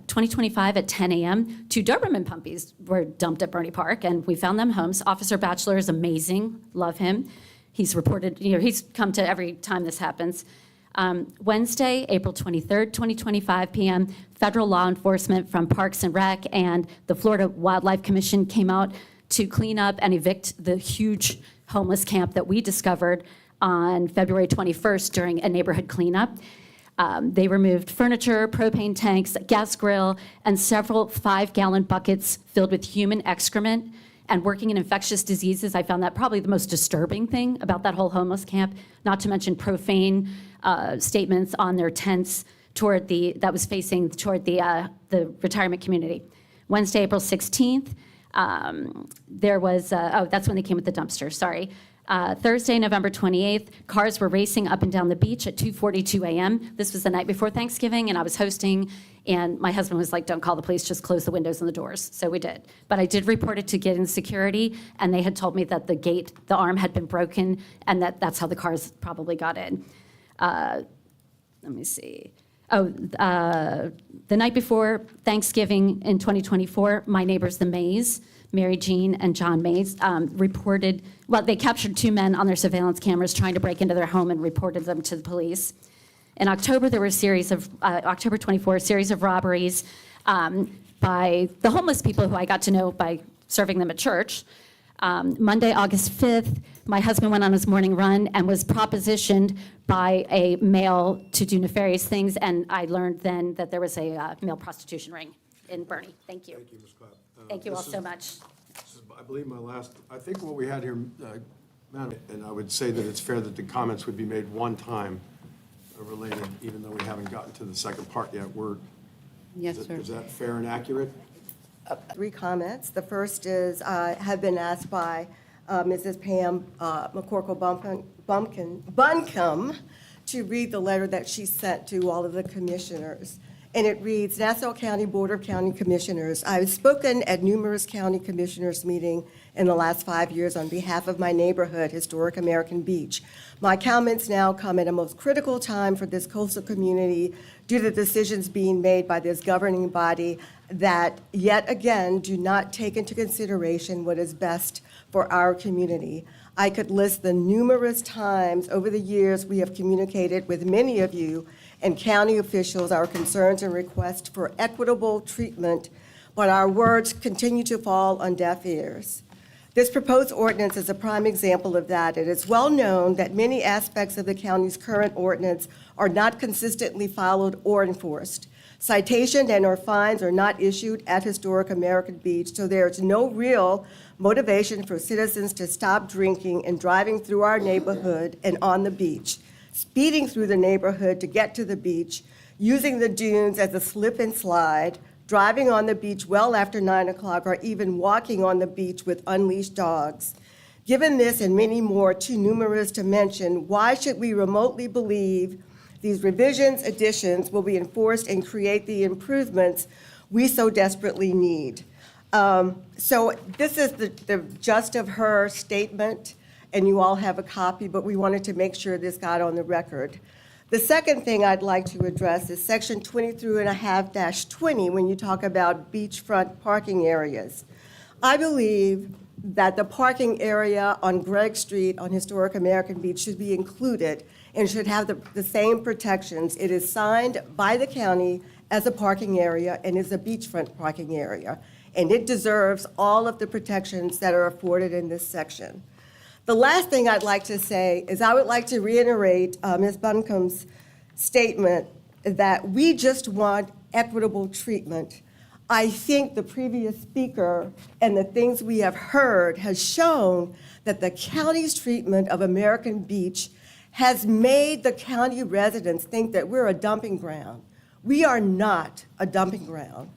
2025 at 10 a.m., 2 Doberman puppies were dumped at Bernie Park, and we found them homes. Officer Batchelor is amazing, love him. He's reported, he's come to every time this happens. Wednesday, April 23rd, 2025 p.m., federal law enforcement from Parks and Rec and the Florida Wildlife Commission came out to clean up and evict the huge homeless camp that we discovered on February 21st during a neighborhood cleanup. They removed furniture, propane tanks, gas grill, and several 5-gallon buckets filled with human excrement. And working in infectious diseases, I found that probably the most disturbing thing about that whole homeless camp, not to mention profane statements on their tents that was facing toward the retirement community. Wednesday, April 16th, there was, that's when they came with the dumpster, sorry. Thursday, November 28th, cars were racing up and down the beach at 2:42 a.m. This was the night before Thanksgiving, and I was hosting, and my husband was like, don't call the police, just close the windows and the doors. So we did. But I did report it to Get In Security, and they had told me that the arm had been broken, and that's how the cars probably got in. Let me see. The night before Thanksgiving in 2024, my neighbors, the Mays, Mary Jean and John Mays, they captured 2 men on their surveillance cameras trying to break into their home and reported them to the police. In October, there were October 24, a series of robberies by the homeless people who I got to know by serving them at church. Monday, August 5th, my husband went on his morning run and was propositioned by a male to do nefarious things, and I learned then that there was a male prostitution ring in Bernie. Thank you. Thank you, Ms. Clapp. Thank you all so much. This is, I believe, my last, I think what we had here, Madam, and I would say that it's fair that the comments would be made one time related, even though we haven't gotten to the second part yet. Yes, sir. Is that fair and accurate? 3 comments. The first is, have been asked by Mrs. Pam Buncombe to read the letter that she sent to all of the commissioners. And it reads, Nassau County Board of County Commissioners, I have spoken at numerous county commissioners meetings in the last 5 years on behalf of my neighborhood, Historic American Beach. My comments now come at a most critical time for this coastal community due to decisions being made by this governing body that, yet again, do not take into consideration what is best for our community. I could list the numerous times over the years we have communicated with many of you and county officials our concerns and requests for equitable treatment, but our words continue to fall on deaf ears. This proposed ordinance is a prime example of that. It is well known that many aspects of the county's current ordinance are not consistently followed or enforced. Citation and/or fines are not issued at Historic American Beach, so there is no real motivation for citizens to stop drinking and driving through our neighborhood and on the beach, speeding through the neighborhood to get to the beach, using the dunes as a slip and slide, driving on the beach well after 9 o'clock, or even walking on the beach with unleashed dogs. Given this and many more, too numerous to mention, why should we remotely believe these revisions, additions will be enforced and create the improvements we so desperately need? So this is the gist of her statement, and you all have a copy, but we wanted to make sure this got on the record. The second thing I'd like to address is section 23.5-20, when you talk about beachfront parking areas. I believe that the parking area on Gregg Street on Historic American Beach should be included and should have the same protections. It is signed by the county as a parking area and is a beachfront parking area, and it deserves all of the protections that are afforded in this section. The last thing I'd like to say is I would like to reiterate Ms. Buncombe's statement that we just want equitable treatment. I think the previous speaker and the things we have heard has shown that the county's treatment of American Beach has made the county residents think that we're a dumping ground. We are not a dumping ground.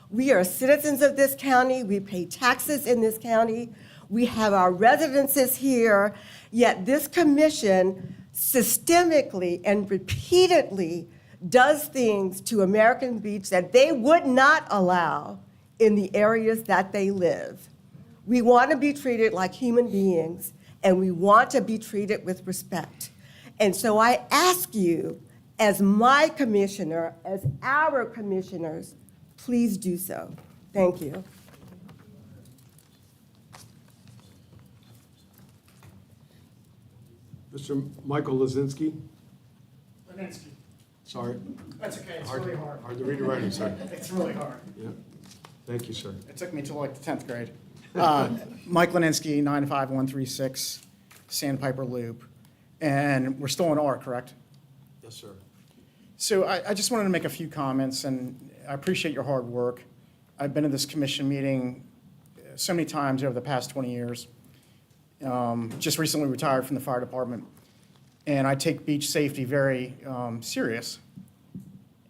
We are citizens of this county. We pay taxes in this county. We have our residences here, yet this commission systemically and repeatedly does things to American Beach that they would not allow in the areas that they live. We want to be treated like human beings, and we want to be treated with respect. And so I ask you, as my commissioner, as our commissioners, please do so. Thank you. Mr. Michael Lozinski? Leninsky. Sorry. That's okay, it's really hard. Hard to read your writing, sir. It's really hard. Yeah. Thank you, sir. It took me till like the 10th grade. Mike Leninsky, 95136 Sandpiper Loop. And we're still in R, correct? Yes, sir. So I just wanted to make a few comments, and I appreciate your hard work. I've been in this commission meeting so many times over the past 20 years. Just recently retired from the fire department, and I take beach safety very serious.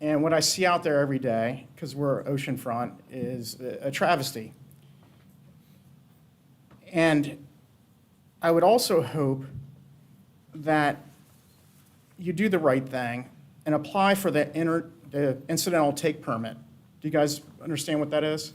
And what I see out there every day, because we're oceanfront, is a travesty. And I would also hope that you do the right thing and apply for the incidental take permit. Do you guys understand what that is?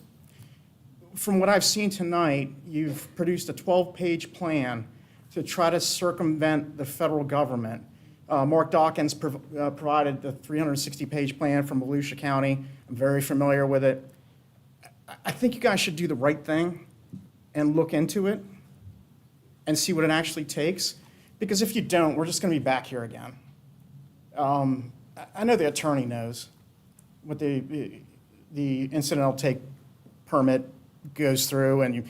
From what I've seen tonight, you've produced a 12-page plan to try to circumvent the federal government. Mark Dawkins provided the 360-page plan from Volusia County. I'm very familiar with it. I think you guys should do the right thing and look into it and see what it actually takes. Because if you don't, we're just going to be back here again. I know the attorney knows what the incidental take permit goes through and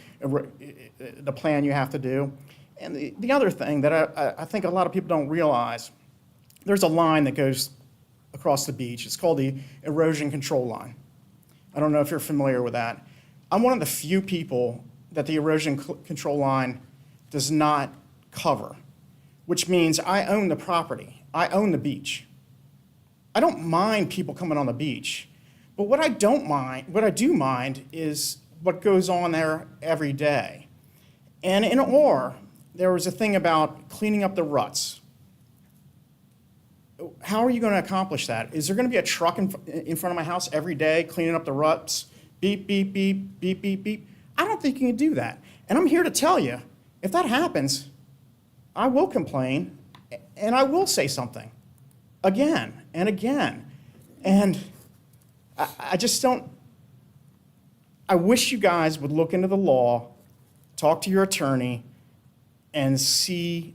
the plan you have to do. And the other thing that I think a lot of people don't realize, there's a line that goes across the beach. It's called the erosion control line. I don't know if you're familiar with that. I'm one of the few people that the erosion control line does not cover, which means I own the property. I own the beach. I don't mind people coming on the beach, but what I do mind is what goes on there every day. And in OR, there was a thing about cleaning up the ruts. How are you going to accomplish that? Is there going to be a truck in front of my house every day cleaning up the ruts? Beep, beep, beep, beep, beep, beep. I don't think you can do that. And I'm here to tell you, if that happens, I will complain and I will say something again and again. And I just don't, I wish you guys would look into the law, talk to your attorney, and see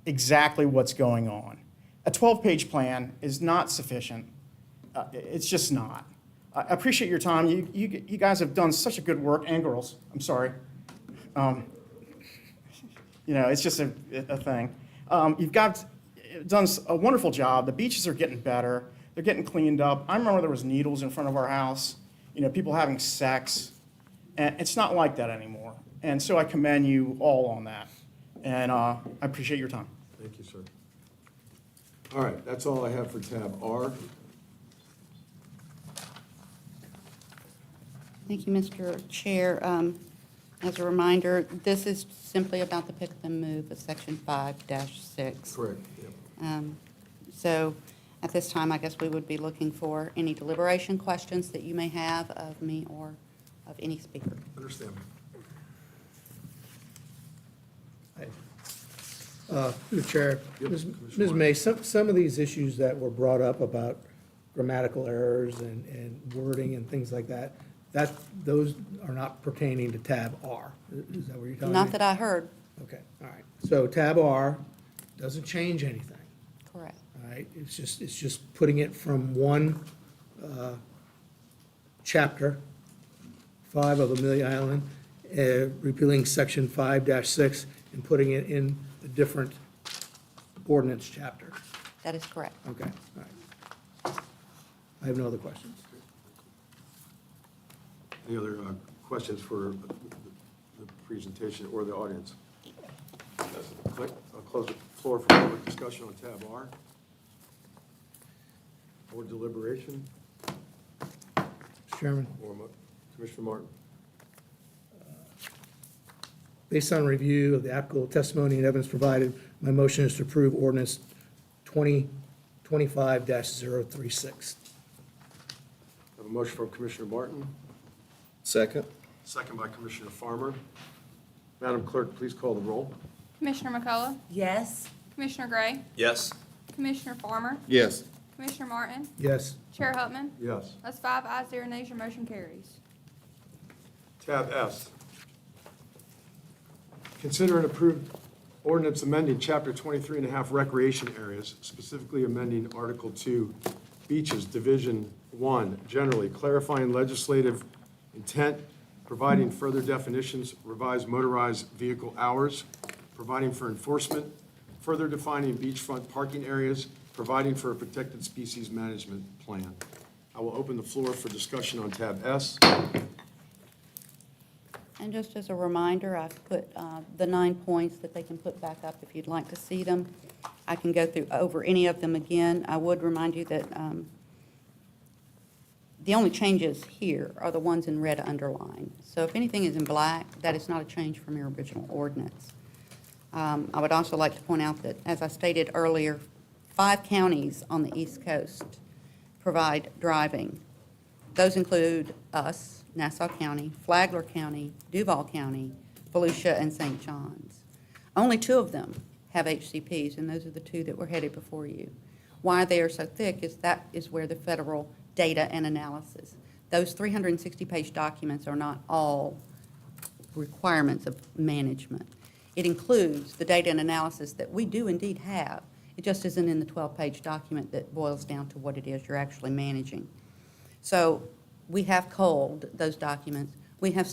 exactly what's going on. A 12-page plan is not sufficient. It's just not. I appreciate your time. You guys have done such a good work, and girls, I'm sorry. It's just a thing. You've done a wonderful job. The beaches are getting better. They're getting cleaned up. I remember there was needles in front of our house, people having sex, and it's not like that anymore. And so I commend you all on that, and I appreciate your time. Thank you, sir. All right, that's all I have for tab R. Thank you, Mr. Chair. As a reminder, this is simply about the pick up and move of Section 5-6. Correct, yep. So at this time, I guess we would be looking for any deliberation questions that you may have of me or of any speaker. Understand. Through the chair, Ms. May, some of these issues that were brought up about grammatical errors and wording and things like that, those are not pertaining to tab R. Is that what you're telling me? Not that I heard. Okay, all right. So tab R doesn't change anything, Correct. all right? It's just putting it from one chapter, 5 of Amelia Island, repealing section 5-6 and putting it in a different ordinance chapter. That is correct. Okay, all right. I have no other questions. Any other questions for the presentation or the audience? I'll close the floor for public discussion on tab R. Or deliberation, Mr. Chairman? or Commissioner Martin. Based on review of the applicable testimony and evidence provided, my motion is to approve ordinance 2025-036. I have a motion from Commissioner Martin, Second? second by Commissioner Farmer. Madam Clerk, please call the roll. Commissioner McCullough, Yes. Commissioner Gray, Yes. Commissioner Farmer, Yes. Commissioner Martin, Yes. Chair Hutman. Yes. That's 5 ayes, 0 nays, your motion carries. Tab S. Consider and approve ordinance amending Chapter 23 and a half recreation areas, specifically amending Article 2, beaches, Division 1, generally clarifying legislative intent, providing further definitions, revised motorized vehicle hours, providing for enforcement, further defining beachfront parking areas, providing for a protected species management plan. I will open the floor for discussion on tab S. And just as a reminder, I've put the 9 points that they can put back up if you'd like to see them. I can go through over any of them again. I would remind you that the only changes here are the ones in red underline. So if anything is in black, that is not a change from your original ordinance. I would also like to point out that, as I stated earlier, 5 counties on the East Coast provide driving. Those include us, Nassau County, Flagler County, Duval County, Volusia, and St. John's. Only 2 of them have HCPs, and those are the 2 that were headed before you. Why they are so thick is that is where the federal data and analysis. Those 360-page documents are not all requirements of management. It includes the data and analysis that we do indeed have. It just isn't in the 12-page document that boils down to what it is you're actually managing. So we have culled those documents. We have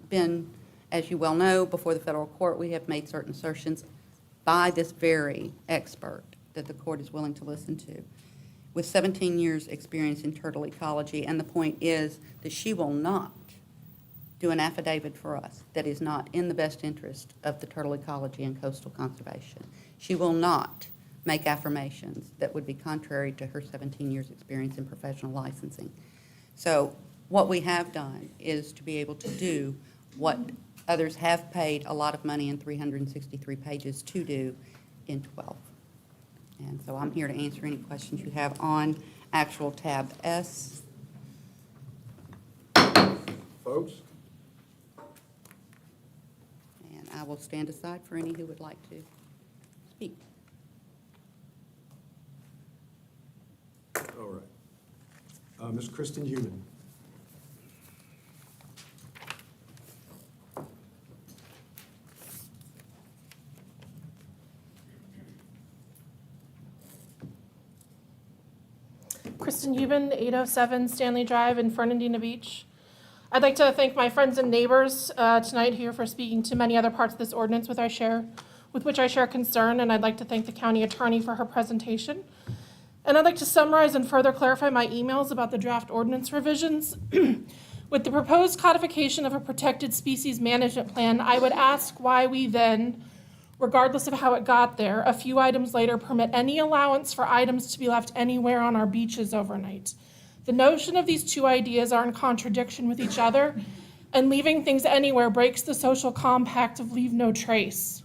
been, as you well know, before the federal court, we have made certain assertions by this very expert that the court is willing to listen to, with 17 years' experience in turtle ecology. And the point is that she will not do an affidavit for us that is not in the best interest of the turtle ecology and coastal conservation. She will not make affirmations that would be contrary to her 17 years' experience in professional licensing. So what we have done is to be able to do what others have paid a lot of money in 363 pages to do in 12. And so I'm here to answer any questions you have on actual tab S. Folks? And I will stand aside for any who would like to speak. All right. Ms. Kristen Human. Kristen Huben, 807 Stanley Drive in Fernandina Beach. I'd like to thank my friends and neighbors tonight here for speaking to many other parts of this ordinance with which I share concern, and I'd like to thank the county attorney for her presentation. And I'd like to summarize and further clarify my emails about the draft ordinance revisions. With the proposed codification of a protected species management plan, I would ask why we then, regardless of how it got there, a few items later permit any allowance for items to be left anywhere on our beaches overnight. The notion of these two ideas are in contradiction with each other, and leaving things anywhere breaks the social compact of leave no trace.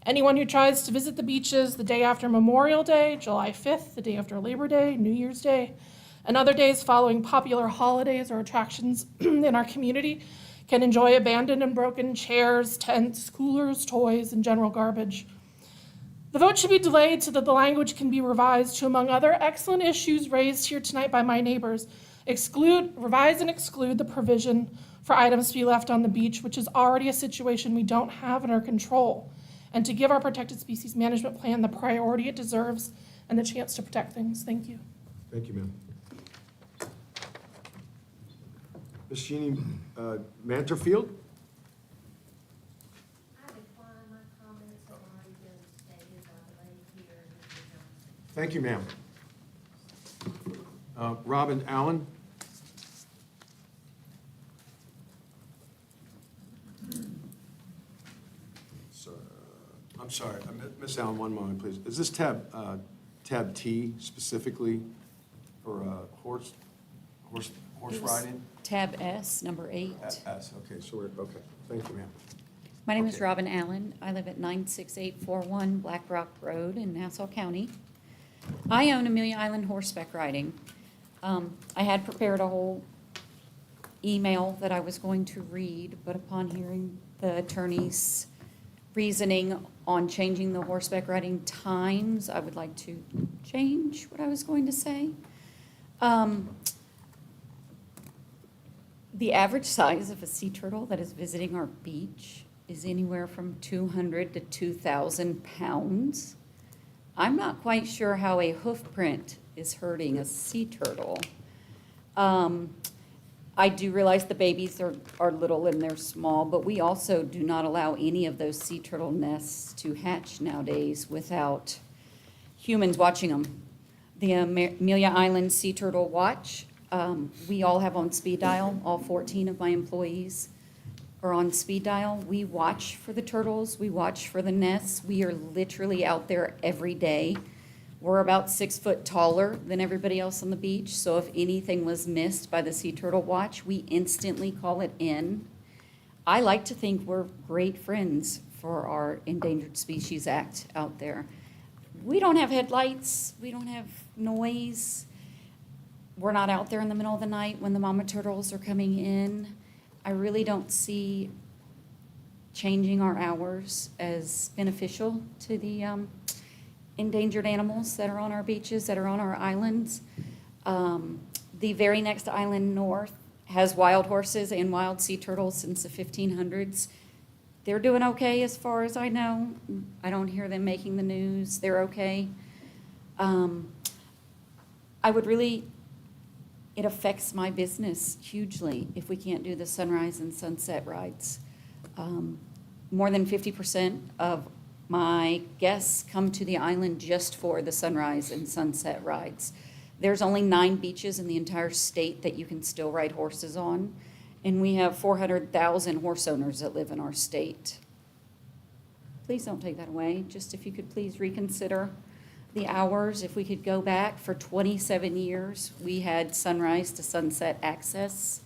Anyone who tries to visit the beaches the day after Memorial Day, July 5th, the day after Labor Day, New Year's Day, and other days following popular holidays or attractions in our community can enjoy abandoned and broken chairs, tents, coolers, toys, and general garbage. The vote should be delayed so that the language can be revised to, among other excellent issues raised here tonight by my neighbors, revise and exclude the provision for items to be left on the beach, which is already a situation we don't have in our control, and to give our protected species management plan the priority it deserves and the chance to protect things. Thank you. Thank you, ma'am. Ms. Jeannie Manterfield? Thank you, ma'am. Robin Allen? I'm sorry, Ms. Allen, one moment, please. Is this tab T specifically for horse riding? Tab S, number 8. S, okay, so okay, thank you, ma'am. My name is Robin Allen. I live at 96841 Black Rock Road in Nassau County. I own Amelia Island horseback riding. I had prepared a whole email that I was going to read, but upon hearing the attorney's reasoning on changing the horseback riding times, I would like to change what I was going to say. The average size of a sea turtle that is visiting our beach is anywhere from 200 to 2,000 pounds. I'm not quite sure how a hoof print is hurting a sea turtle. I do realize the babies are little and they're small, but we also do not allow any of those sea turtle nests to hatch nowadays without humans watching them. The Amelia Island Sea Turtle Watch, we all have on speed dial. All 14 of my employees are on speed dial. We watch for the turtles. We watch for the nests. We are literally out there every day. We're about 6 foot taller than everybody else on the beach, so if anything was missed by the Sea Turtle Watch, we instantly call it in. I like to think we're great friends for our Endangered Species Act out there. We don't have headlights. We don't have noise. We're not out there in the middle of the night when the mama turtles are coming in. I really don't see changing our hours as beneficial to the endangered animals that are on our beaches, that are on our islands. The very next island north has wild horses and wild sea turtles since the 1500s. They're doing okay as far as I know. I don't hear them making the news. They're okay. It affects my business hugely if we can't do the sunrise and sunset rides. More than 50% of my guests come to the island just for the sunrise and sunset rides. There's only 9 beaches in the entire state that you can still ride horses on, and we have 400,000 horse owners that live in our state. Please don't take that away. Just if you could please reconsider the hours. If we could go back for 27 years, we had sunrise to sunset access.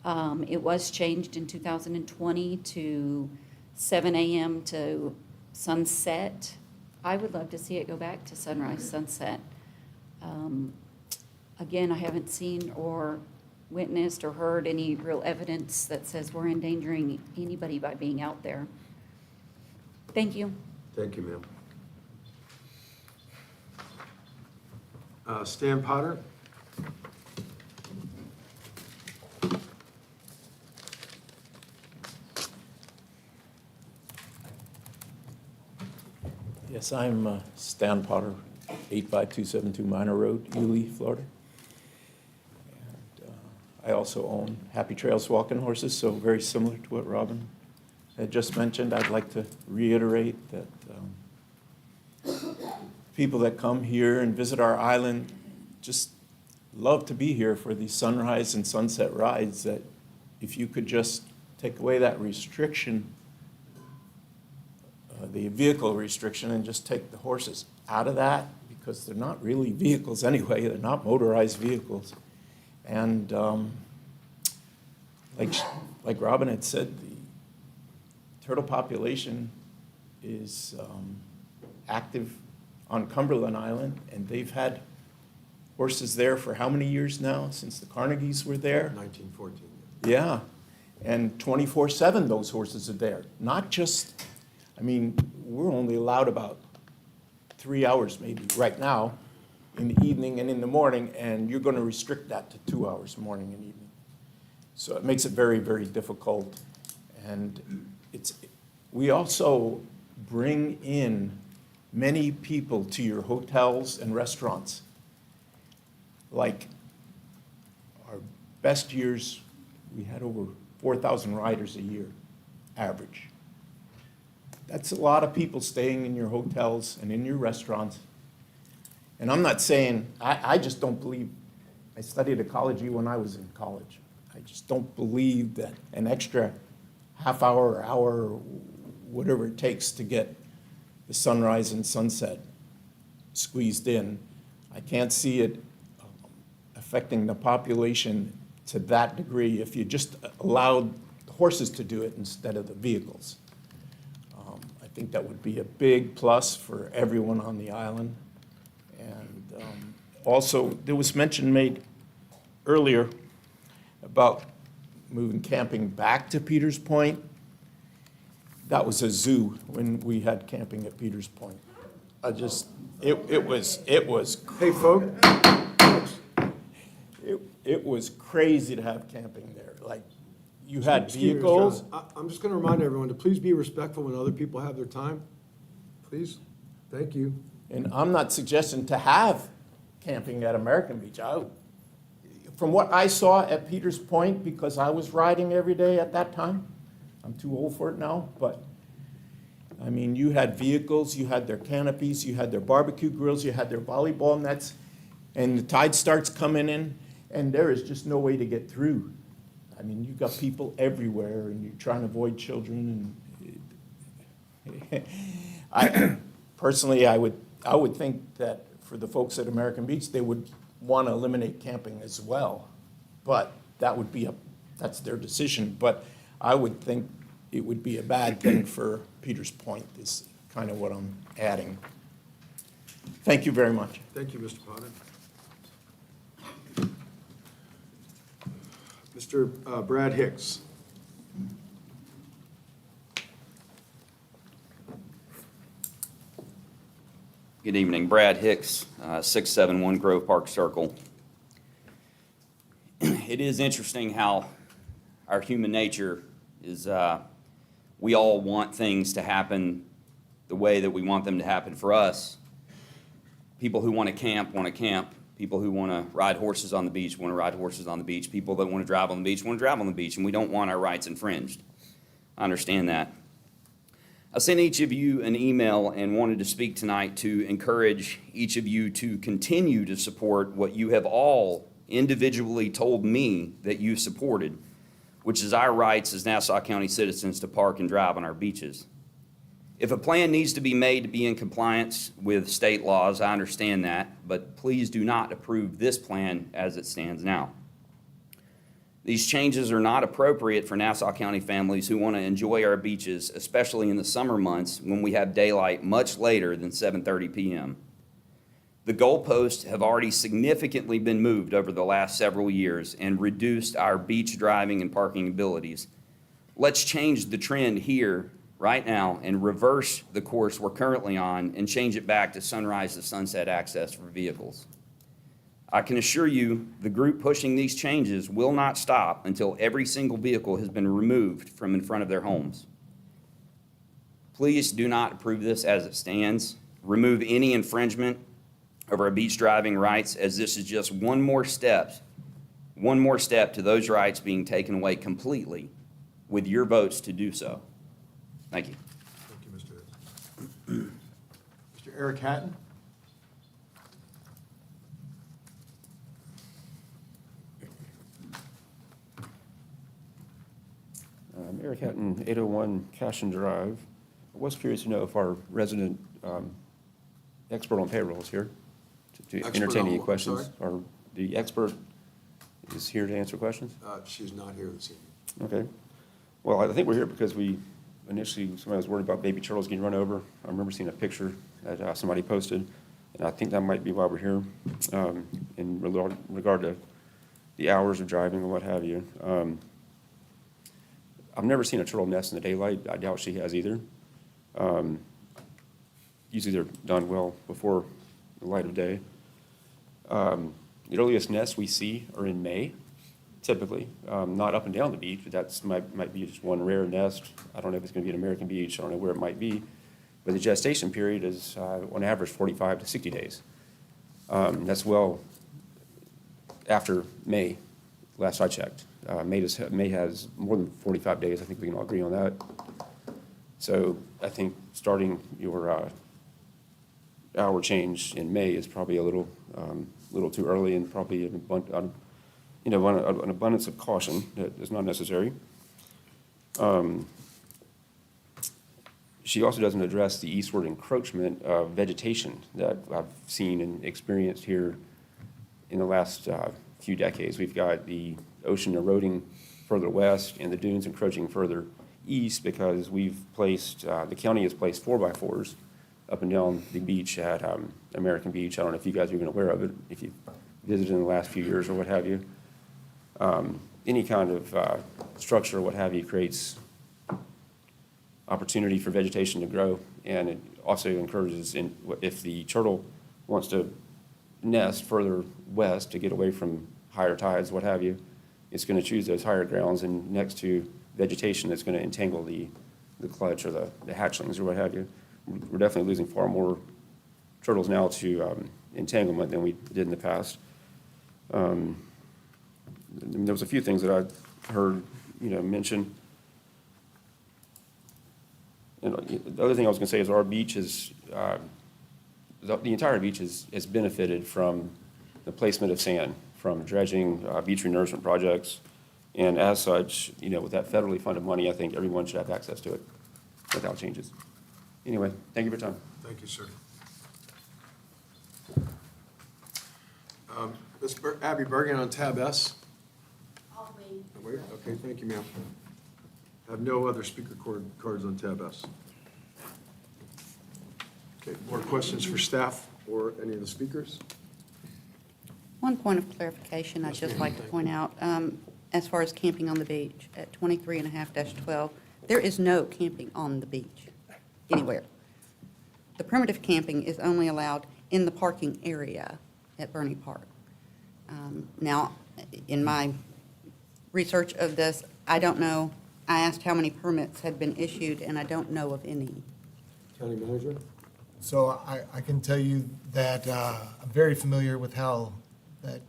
It was changed in 2020 to 7 a.m. to sunset. I would love to see it go back to sunrise, sunset. Again, I haven't seen or witnessed or heard any real evidence that says we're endangering anybody by being out there. Thank you. Thank you, ma'am. Stan Potter? Yes, I'm Stan Potter, 85272 Minor Road, Ely, Florida. And I also own Happy Trails walking horses, so very similar to what Robin had just mentioned. I'd like to reiterate that people that come here and visit our island just love to be here for these sunrise and sunset rides, that if you could just take away that restriction, the vehicle restriction, and just take the horses out of that, because they're not really vehicles anyway, they're not motorized vehicles, And like Robin had said, the turtle population is active on Cumberland Island, and they've had horses there for how many years now, since the Carnegies were there? 1914. Yeah, and 24/7 those horses are there. Not just, I mean, we're only allowed about 3 hours maybe right now in the evening and in the morning, and you're going to restrict that to 2 hours morning and evening. So it makes it very, very difficult. And we also bring in many people to your hotels and restaurants. Like our best years, we had over 4,000 riders a year, average. That's a lot of people staying in your hotels and in your restaurants. And I'm not saying, I just don't believe, I studied ecology when I was in college. I just don't believe that an extra half hour or hour, or whatever it takes to get the sunrise and sunset squeezed in, I can't see it affecting the population to that degree if you just allowed the horses to do it instead of the vehicles. I think that would be a big plus for everyone on the island. And also, there was mention made earlier about moving camping back to Peters Point. That was a zoo when we had camping at Peters Point. It was. Hey, folks. It was crazy to have camping there. Like, you had Excuse me, Mr. vehicles. Johnson. I'm just going to remind everyone to please be respectful when other people have their time. Please. Thank you. And I'm not suggesting to have camping at American Beach. From what I saw at Peters Point, because I was riding every day at that time, I'm too old for it now, but I mean, you had vehicles, you had their canopies, you had their barbecue grills, you had their volleyball nets, and the tide starts coming in, and there is just no way to get through. I mean, you've got people everywhere, and you're trying to avoid children. And personally, I would think that for the folks at American Beach, they would want to eliminate camping as well. But that would be that's their decision. But I would think it would be a bad thing for Peters Point, is kind of what I'm adding. Thank you very much. Thank you, Mr. Potter. Mr. Brad Hicks. Good evening, Brad Hicks, 671 Grove Park Circle. It is interesting how our human nature is, we all want things to happen the way that we want them to happen for us. People who want to camp want to camp. People who want to ride horses on the beach want to ride horses on the beach. People that want to drive on the beach want to drive on the beach, and we don't want our rights infringed. I understand that. I sent each of you an email and wanted to speak tonight to encourage each of you to continue to support what you have all individually told me that you supported, which is our rights as Nassau County citizens to park and drive on our beaches. If a plan needs to be made to be in compliance with state laws, I understand that, but please do not approve this plan as it stands now. These changes are not appropriate for Nassau County families who want to enjoy our beaches, especially in the summer months when we have daylight much later than 7:30 p.m. The goalposts have already significantly been moved over the last several years and reduced our beach driving and parking abilities. Let's change the trend here right now and reverse the course we're currently on and change it back to sunrise to sunset access for vehicles. I can assure you the group pushing these changes will not stop until every single vehicle has been removed from in front of their homes. Please do not approve this as it stands. Remove any infringement of our beach driving rights, as this is just one more step to those rights being taken away completely with your votes to do so. Thank you. Thank you, Mr. Hicks. Mr. Eric Hatton. Eric Hatton, 801 Cashin Drive. I was curious to know if our resident expert on payroll is here to Expert entertain on any what? I'm questions. sorry? Or the expert is here to answer questions? She's not here this evening. Okay. Well, I think we're here because we initially, somebody was worried about baby turtles getting run over. I remember seeing a picture that somebody posted, and I think that might be why we're here, in regard to the hours of driving or what have you. I've never seen a turtle nest in the daylight. I doubt she has either. Usually they're done well before the light of day. The earliest nests we see are in May, typically, not up and down the beach, but that's might be just one rare nest. I don't know if it's gonna be an American beach, I don't know where it might be. But the gestation period is, on average, 45 to 60 days. That's well after May, last I checked. May has more than 45 days, I think we can all agree on that. So I think starting your hour change in May is probably a little too early, and probably an abundance of caution that is not necessary. She also doesn't address the eastward encroachment of vegetation that I've seen and experienced here in the last few decades. We've got the ocean eroding further west and the dunes encroaching further east because we've placed, the county has placed 4x4s up and down the beach at American Beach. I don't know if you guys are even aware of it, if you visited in the last few years or what have you. Any kind of structure or what have you creates opportunity for vegetation to grow, and it also encourages, if the turtle wants to nest further west to get away from higher tides, what have you, it's going to choose those higher grounds and next to vegetation that's going to entangle the clutch or the hatchlings or what have you. We're definitely losing far more turtles now to entanglement than we did in the past. There was a few things that I heard, mentioned. And the other thing I was going to say is our beach is, the entire beach has benefited from the placement of sand, from dredging, beach renourishment projects. And as such, with that federally funded money, I think everyone should have access to it without changes. Anyway, thank you for your time. Thank you, sir. Ms. Abby Bergen on tab S. I'll wait. Wait, okay, thank you, ma'am. I have no other speaker cards on tab S. Okay, more questions for staff or any of the speakers? One point of clarification I'd just like to point out, as far as camping on the beach, at 23.5-12, there is no camping on the beach, anywhere. The primitive camping is only allowed in the parking area at Burney Park. Now, in my research of this, I don't know, I asked how many permits had been issued, and I don't know of any. County manager? So I can tell you that I'm very familiar with how that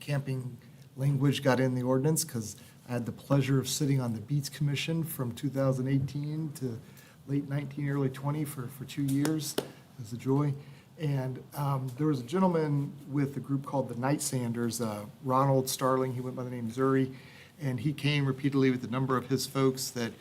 camping language got in the ordinance, because I had the pleasure of sitting on the Beach Commission from 2018 to late 19, early 20 for 2 years. It was a joy. And there was a gentleman with a group called the Night Sanders, Ronald Starling, he went by the name Zuri, and he came repeatedly with a number of his folks that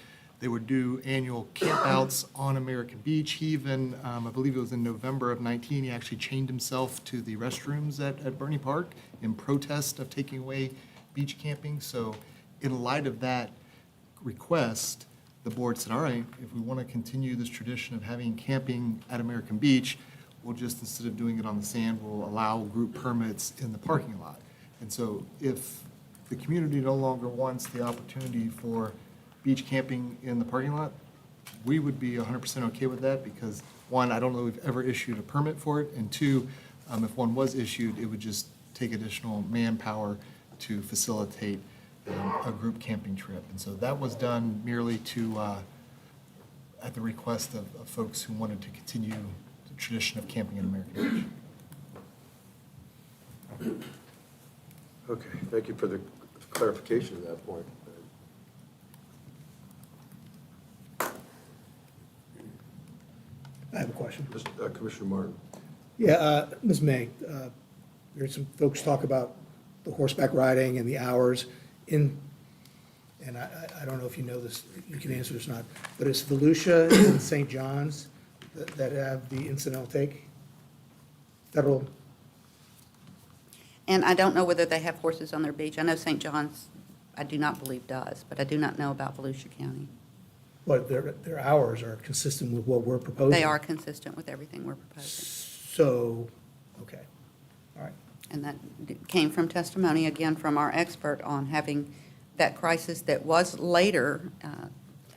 they would do annual campouts on American Beach. He even, I believe it was in November of 19, he actually chained himself to the restrooms at Burney Park in protest of taking away beach camping. So in light of that request, the board said, all right, if we want to continue this tradition of having camping at American Beach, we'll just, instead of doing it on the sand, we'll allow group permits in the parking lot. And so if the community no longer wants the opportunity for beach camping in the parking lot, we would be 100% okay with that, because one, I don't know if we've ever issued a permit for it, and two, if one was issued, it would just take additional manpower to facilitate a group camping trip. And so that was done merely to, at the request of folks who wanted to continue the tradition of camping in American Beach. Okay, thank you for the clarification of that point. I have a question. Commissioner Martin. Yeah, Ms. May, we heard some folks talk about the horseback riding and the hours in, and I don't know if you know this, you can answer this or not, but it's Volusia and St. John's that have the incidental take? Federal? And I don't know whether they have horses on their beach. I know St. John's, I do not believe does, but I do not know about Volusia County. But their hours are consistent with what we're proposing. They are consistent with everything we're proposing. So, okay, all right. And that came from testimony, again, from our expert on having that crisis that was later,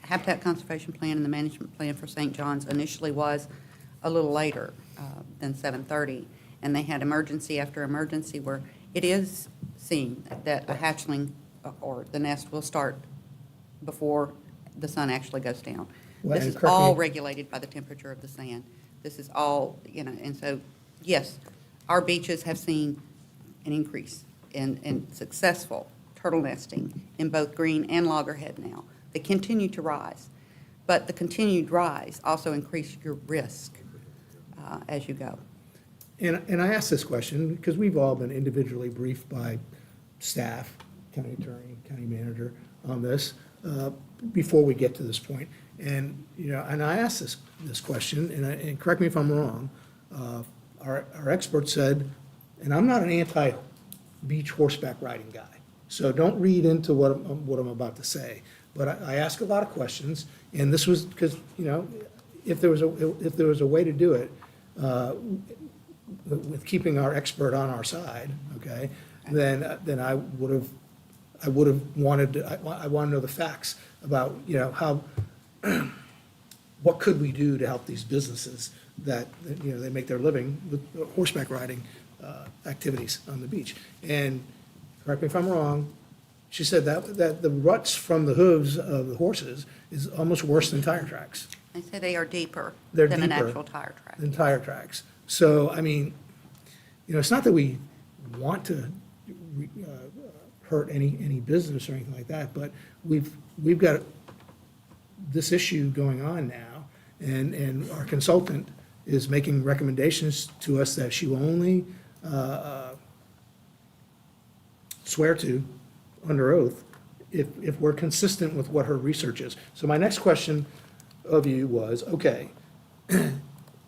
Habitat Conservation Plan and the management plan for St. John's initially was a little later than 7:30. And they had emergency after emergency where it is seen that a hatchling or the nest will start before the sun actually goes down. Well, This and is correct all me- regulated by the temperature of the sand. This is all, and so, yes, our beaches have seen an increase in successful turtle nesting in both green and loggerhead now. They continue to rise, but the continued rise also increases your risk as you go. And I ask this question because we've all been individually briefed by staff, county attorney, county manager on this before we get to this point. And, and I asked this question, and correct me if I'm wrong, our expert said, and I'm not an anti-beach horseback riding guy, so don't read into what I'm about to say. But I ask a lot of questions, and this was because, if there was a way to do it, with keeping our expert on our side, okay, then I would have wanted to, I want to know the facts about, how, what could we do to help these businesses that, they make their living with horseback riding activities on the beach. And correct me if I'm wrong, she said that the ruts from the hooves of the horses is almost worse than tire tracks. They say they are deeper They're than an deeper actual tire track. than tire tracks. So, I mean, it's not that we want to hurt any business or anything like that, but we've got this issue going on now, and our consultant is making recommendations to us that she will only swear to under oath if we're consistent with what her research is. So my next question of you was, okay,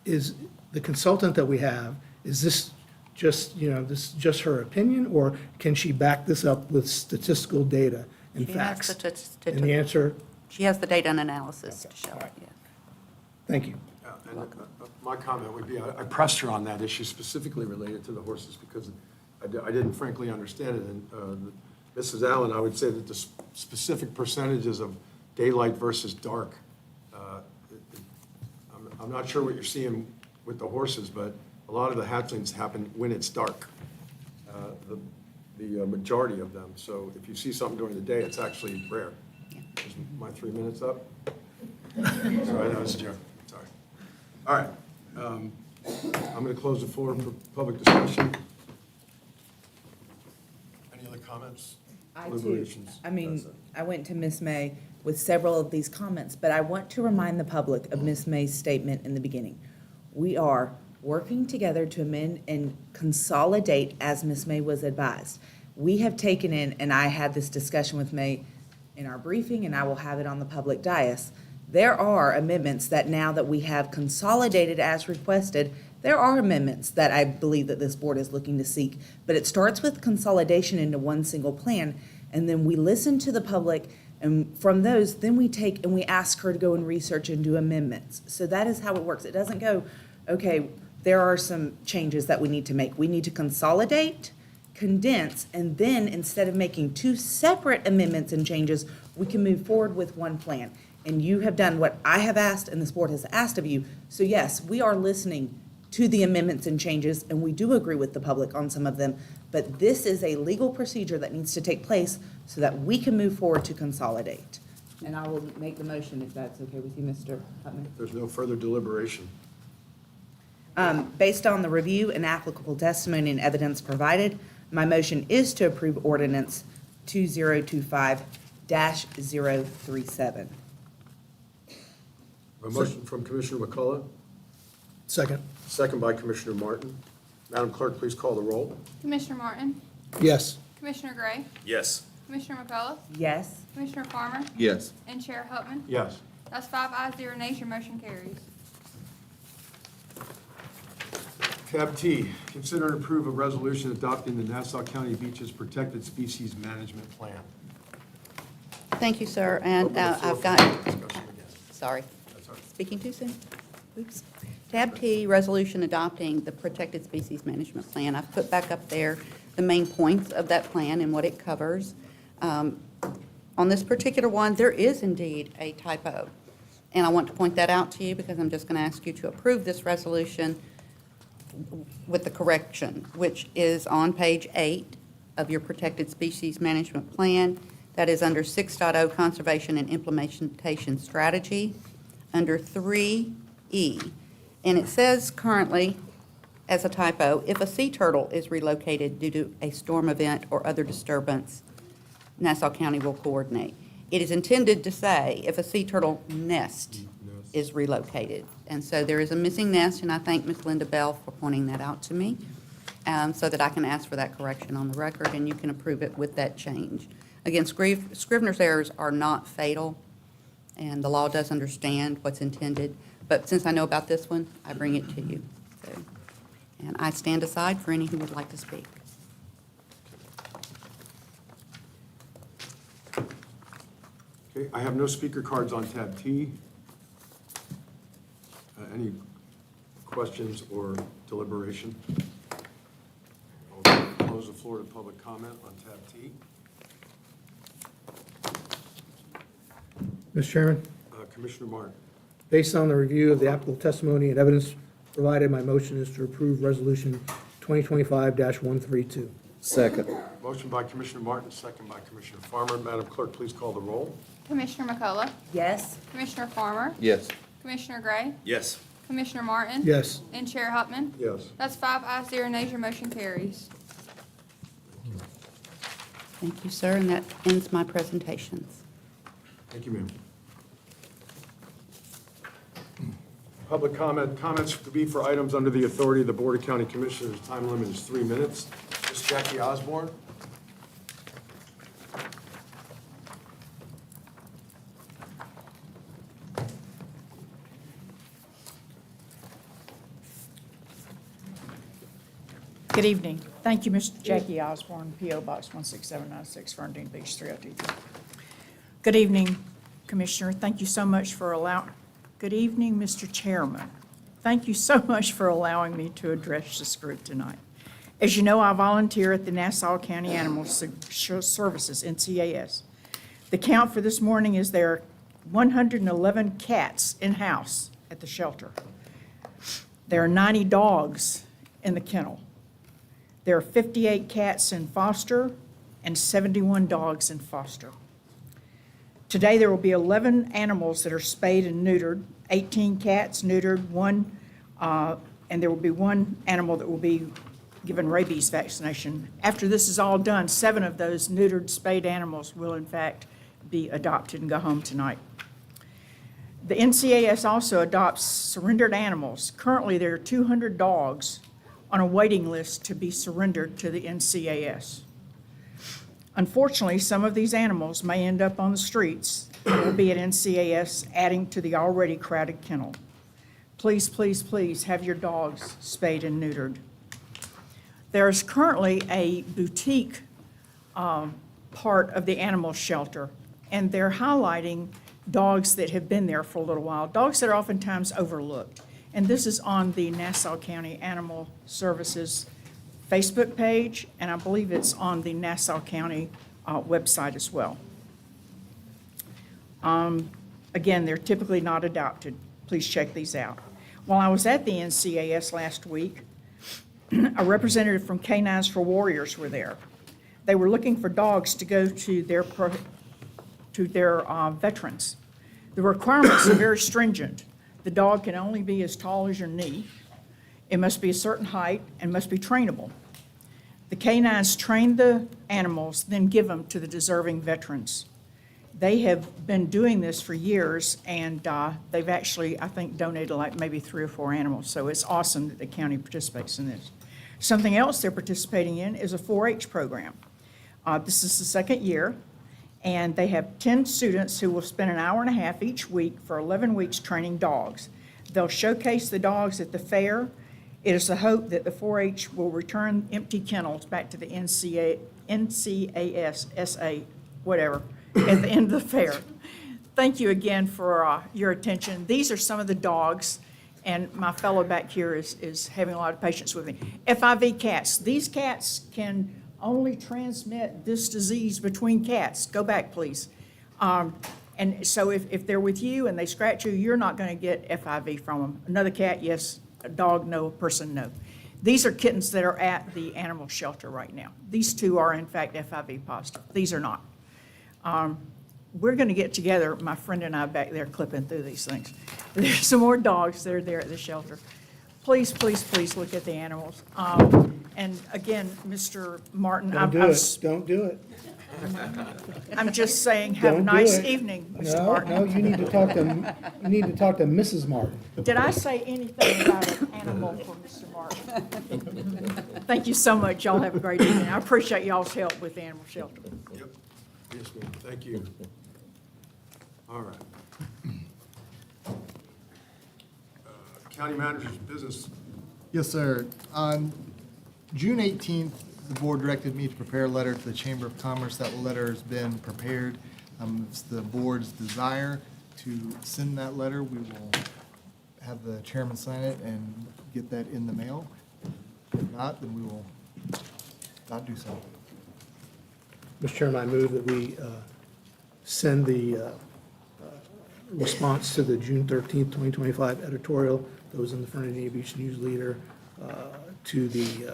is the consultant that we have, is this just her opinion, or can she back this up with statistical data and She has facts? statistical- And the answer, She has the data and analysis to show it, yeah. thank you. And my comment would be, I pressed her on that issue specifically related to the horses because I didn't frankly understand it. And Mrs. Allen, I would say that the specific percentages of daylight versus dark, I'm not sure what you're seeing with the horses, but a lot of the hatchlings happen when it's dark, the majority of them. So if you see something during the day, it's actually rare. Is my 3 minutes up? Sorry, that was a joke. Sorry. All right. I'm going to close the floor for public discussion. Any other comments? I do. Deliberations? I mean, That's it. I went to Miss May with several of these comments, but I want to remind the public of Miss May's statement in the beginning. We are working together to amend and consolidate as Miss May was advised. We have taken in, and I had this discussion with May in our briefing, and I will have it on the public dais. There are amendments that now that we have consolidated as requested, there are amendments that I believe that this board is looking to seek. But it starts with consolidation into one single plan, and then we listen to the public, and from those, then we take and we ask her to go and research and do amendments. So that is how it works. It doesn't go, okay, there are some changes that we need to make. We need to consolidate, condense, and then instead of making two separate amendments and changes, we can move forward with one plan. And you have done what I have asked and this board has asked of you. So yes, we are listening to the amendments and changes, and we do agree with the public on some of them. But this is a legal procedure that needs to take place so that we can move forward to consolidate. And I will make the motion if that's okay with you, Mr. Putnam. There's no further deliberation. Based on the review and applicable testimony and evidence provided, my motion is to approve ordinance 2025-037. A motion from Commissioner McCullough, Second, second by Commissioner Martin. Madam Clerk, please call the roll. Commissioner Martin? yes. Commissioner Gray? Yes. Commissioner McCullough? Yes. Commissioner Farmer? Yes. And Chair Hutman? Yes. That's 5 ayes, 0 nays, your motion carries. Tab T, consider and approve a resolution adopting the Nassau County Beaches Protected Species Management Plan. Thank you, sir, and Open the floor I've for got, discussion again. sorry, That's all right. speaking too soon. Oops. Tab T, resolution adopting the Protected Species Management Plan. I've put back up there the main points of that plan and what it covers. On this particular one, there is indeed a typo, and I want to point that out to you because I'm just going to ask you to approve this resolution with the correction, which is on page 8 of your Protected Species Management Plan. That is under 6.0 Conservation and Implementation Strategy, under 3E. And it says currently, as a typo, if a sea turtle is relocated due to a storm event or other disturbance, Nassau County will coordinate. It is intended to say if a sea turtle nest is relocated. And so there is a missing nest, and I thank Ms. Linda Bell for pointing that out to me, so that I can ask for that correction on the record, and you can approve it with that change. Again, Scrivener's errors are not fatal, and the law does understand what's intended, but since I know about this one, I bring it to you. So, and I stand aside for any who would like to speak. Okay, I have no speaker cards on tab T. Any questions or deliberation? I'll close the floor to public comment on tab T. Mr. Chairman, Commissioner Martin. based on the review of the applicable testimony and evidence provided, my motion is to approve Resolution 2025-132. Second. Motion by Commissioner Martin, second by Commissioner Farmer. Madam Clerk, please call the roll. Commissioner McCullough? Yes. Commissioner Farmer? Yes. Commissioner Gray? Yes. Commissioner Martin? Yes. And Chair Huffman? Yes. That's 5 ayes, 0 nays, your motion carries. Thank you, sir, and that ends my presentations. Thank you, ma'am. Public comment, comments to be for items under the authority of the Board of County Commissioners. Time limit is 3 minutes. Ms. Jackie Osborne? Good evening. Thank you, Mr. Jackie Osborne, P.O. Box 16796, Fernandina Beach, 302. Good evening, Commissioner. Thank you so much for good evening, Mr. Chairman. Thank you so much for allowing me to address this group tonight. As you know, I volunteer at the Nassau County Animal Services, NCAS. The count for this morning is there are 111 cats in-house at the shelter. There are 90 dogs in the kennel. There are 58 cats in foster and 71 dogs in foster. Today, there will be 11 animals that are spayed and neutered, 18 cats neutered, and there will be one animal that will be given rabies vaccination. After this is all done, 7 of those neutered, spayed animals will in fact be adopted and go home tonight. The NCAS also adopts surrendered animals. Currently, there are 200 dogs on a waiting list to be surrendered to the NCAS. Unfortunately, some of these animals may end up on the streets and will be at NCAS, adding to the already crowded kennel. Please, please, please have your dogs spayed and neutered. There is currently a boutique part of the animal shelter, and they're highlighting dogs that have been there for a little while, dogs that are oftentimes overlooked. And this is on the Nassau County Animal Services Facebook page, and I believe it's on the Nassau County website as well. Again, they're typically not adopted. Please check these out. While I was at the NCAS last week, a representative from Canines for Warriors were there. They were looking for dogs to go to their veterans. The requirements are very stringent. The dog can only be as tall as your knee. It must be a certain height and must be trainable. The canines train the animals, then give them to the deserving veterans. They have been doing this for years, and they've actually, I think, donated like maybe 3 or 4 animals. So it's awesome that the county participates in this. Something else they're participating in is a 4-H program. This is the 2nd year, and they have 10 students who will spend an hour and a half each week for 11 weeks training dogs. They'll showcase the dogs at the fair It is the hope that the 4-H will return empty kennels back to the NCAS, SA, whatever, at the end of the fair. Thank you again for your attention. These are some of the dogs, and my fellow back here is having a lot of patience with me. FIV cats. These cats can only transmit this disease between cats. Go back, please. And so if they're with you and they scratch you, you're not going to get FIV from them. Another cat, yes. A dog, no. A person, no. These are kittens that are at the animal shelter right now. These two are, in fact, FIV positive. These are not. We're going to get together, my friend and I back there clipping through these things. There's some more dogs that are there at the shelter. Please, please, please look at the animals. And again, Mr. Martin, Don't do it, don't do it. I'm just saying, have a Don't do nice it. evening, Mr. No, Martin. no, you need to talk to Mrs. Martin. Did I say anything about an animal for Mr. Martin? Thank you so much. Y'all have a great evening. I appreciate y'all's help with the animal shelter. Yep. Yes, ma'am. Thank you. All right. County manager's business. Yes, sir. On June 18th, the board directed me to prepare a letter to the Chamber of Commerce. That letter has been prepared. It's the board's desire to send that letter. We will have the chairman sign it and get that in the mail. If not, then we will not do so. Mr. Chairman, I move that we send the response to the June 13th, 2025 editorial that was in the Fernandina Beach News Leader to the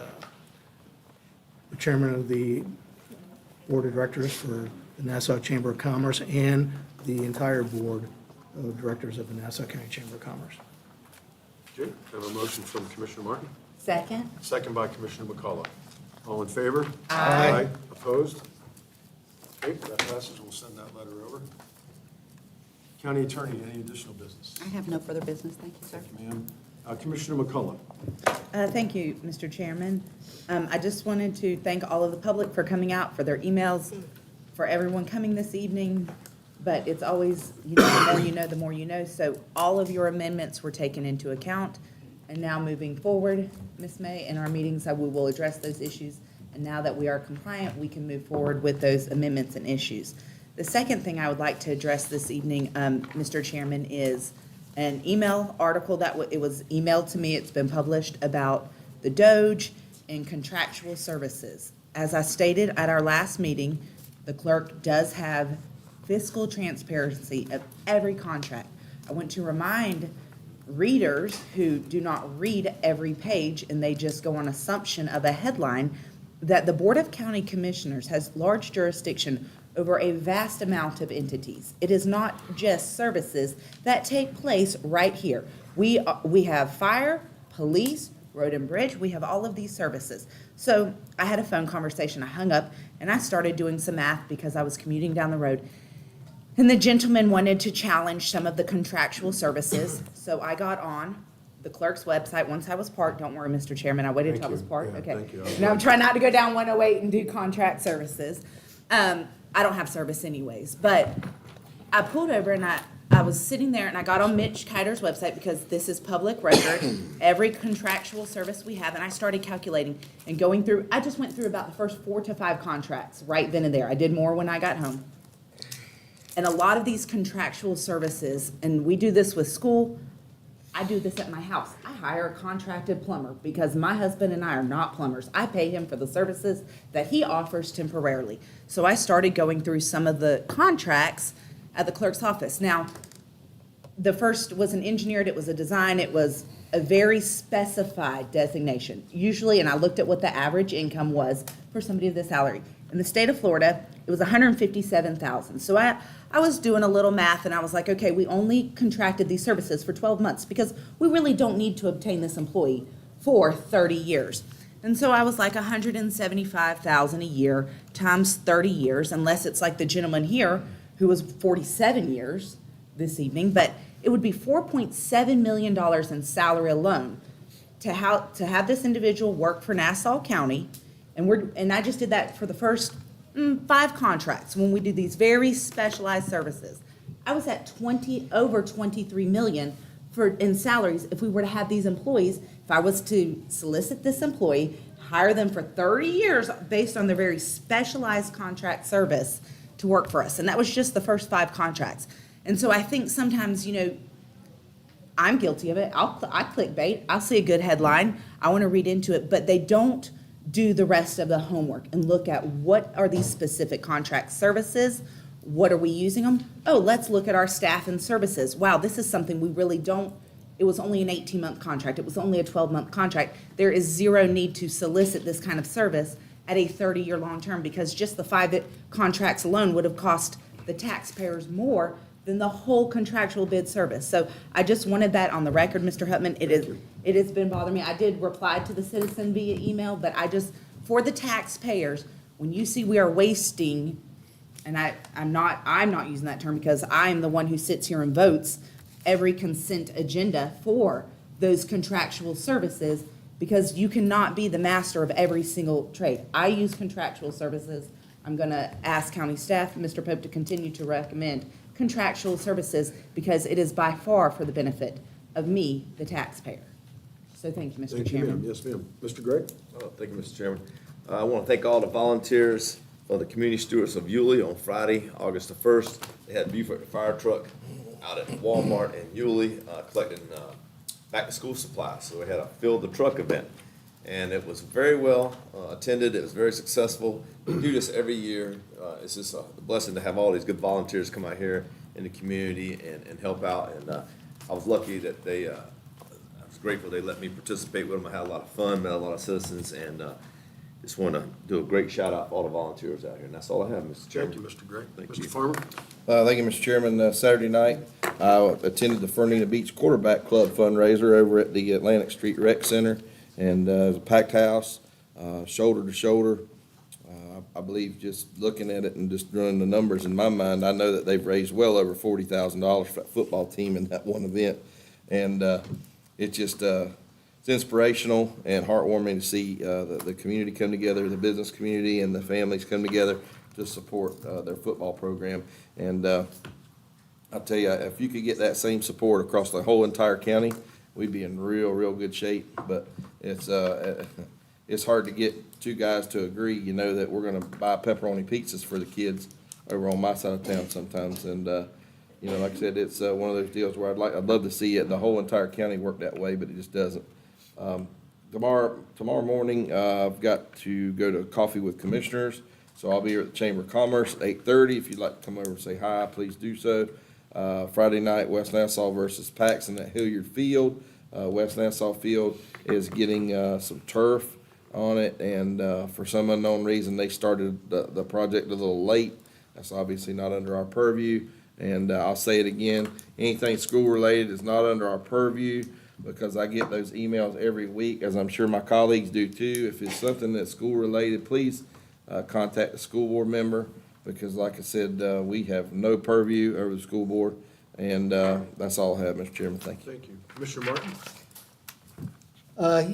chairman of the board of directors for the Nassau Chamber of Commerce and the entire board of directors of the Nassau County Chamber of Commerce. Okay, I have a motion from Commissioner Martin, Second? second by Commissioner McCullough. All in favor? Aye. Opposed? Okay, that passes. We'll send that letter over. County Attorney, any additional business? I have no further business. Thank you, sir. Ma'am. Commissioner McCullough. Thank you, Mr. Chairman. I just wanted to thank all of the public for coming out, for their emails, for everyone coming this evening. But it's always, the more you know, the more you know. So all of your amendments were taken into account. And now moving forward, Ms. May, in our meetings, we will address those issues. And now that we are compliant, we can move forward with those amendments and issues. The second thing I would like to address this evening, Mr. Chairman, is an email article that it was emailed to me. It's been published about the Doge and contractual services. As I stated at our last meeting, the clerk does have fiscal transparency of every contract. I want to remind readers who do not read every page and they just go on assumption of a headline that the Board of County Commissioners has large jurisdiction over a vast amount of entities. It is not just services that take place right here. We have fire, police, road and bridge, we have all of these services. So I had a phone conversation, I hung up, and I started doing some math because I was commuting down the road. And the gentleman wanted to challenge some of the contractual services, so I got on the clerk's website once I was parked. Don't worry, Mr. Chairman, I waited until I was parked. Yeah, Okay. thank you. Now I'm trying not to go down 108 and do contract services. I don't have service anyways, but I pulled over and I was sitting there and I got on Mitch Kiter's website because this is public record, every contractual service we have, and I started calculating and going through. I just went through about the first 4 to 5 contracts right then and there. I did more when I got home. And a lot of these contractual services, and we do this with school, I do this at my house. I hire a contracted plumber because my husband and I are not plumbers. I pay him for the services that he offers temporarily. So I started going through some of the contracts at the clerk's office. Now, the first was an engineered, it was a design, it was a very specified designation. Usually, and I looked at what the average income was for somebody of this salary. In the state of Florida, it was $157,000. So I was doing a little math and I was like, okay, we only contracted these services for 12 months because we really don't need to obtain this employee for 30 years. And so I was like $175,000 a year times 30 years, unless it's like the gentleman here who was 47 years this evening, but it would be $4.7 million in salary alone to have this individual work for Nassau County. And I just did that for the first 5 contracts when we do these very specialized services. I was at over $23 million in salaries if we were to have these employees If I was to solicit this employee, hire them for 30 years based on their very specialized contract service to work for us. And that was just the first 5 contracts. And so I think sometimes, I'm guilty of it. I clickbait. I'll see a good headline. I want to read into it, but they don't do the rest of the homework and look at what are these specific contract services. What are we using them? Oh, let's look at our staff and services. Wow, this is something we really don't. It was only an 18-month contract. It was only a 12-month contract. There is zero need to solicit this kind of service at a 30-year long term because just the 5 contracts alone would have cost the taxpayers more than the whole contractual bid service. So I just wanted that on the record, Mr. Hutman. It has been bothering me. I did reply to the citizen via email, but for the taxpayers, when you see we are wasting, and I'm not using that term because I'm the one who sits here and votes every consent agenda for those contractual services, because you cannot be the master of every single trade. I use contractual services. I'm going to ask county staff, Mr. Pope, to continue to recommend contractual services because it is by far for the benefit of me, the taxpayer. So thank you, Mr. Thank you, Chairman. ma'am. Yes, ma'am. Mr. Gregg? Oh, thank you, Mr. Chairman. I want to thank all the volunteers for the community stewards of Yulee on Friday, August the 1st. They had Buford fire truck out at Walmart in Yulee collecting back-to-school supplies. So we had a Fill the Truck event. And it was very well attended. It was very successful. We do this every year. It's just a blessing to have all these good volunteers come out here in the community and help out. And I was lucky that I was grateful they let me participate with them. I had a lot of fun, met a lot of citizens, and just want to do a great shout out for all the volunteers out here. And that's all I have, Mr. Chairman. Thank you, Mr. Gregg. Thank Mr. you. Farmer? Thank you, Mr. Chairman. Saturday night, I attended the Fernandina Beach Quarterback Club fundraiser over at the Atlantic Street Rec Center. And it was a packed house, shoulder to shoulder. I believe just looking at it and just running the numbers in my mind, I know that they've raised well over $40,000 for that football team in that one event. And it's just it's inspirational and heartwarming to see the community come together, the business community and the families come together to support their football program. And I'll tell you, if you could get that same support across the whole entire county, we'd be in real good shape. But it's hard to get 2 guys to agree, that we're gonna buy pepperoni pizzas for the kids over on my side of town sometimes. And, like I said, it's one of those deals where I'd love to see it, the whole entire county work that way, but it just doesn't. Tomorrow morning, I've got to go to Coffee with Commissioners, so I'll be here at the Chamber of Commerce at 8:30. If you'd like to come over and say hi, please do so. Friday night, West Nassau versus Paxton at Hilliard Field. West Nassau Field is getting some turf on it, and for some unknown reason, they started the project a little late. That's obviously not under our purview, and I'll say it again, anything school-related is not under our purview, because I get those emails every week, as I'm sure my colleagues do too. If it's something that's school-related, please contact the school board member, because like I said, we have no purview over the school board, and that's all I have, Mr. Chairman. Thank you. Thank you. Commissioner Martin?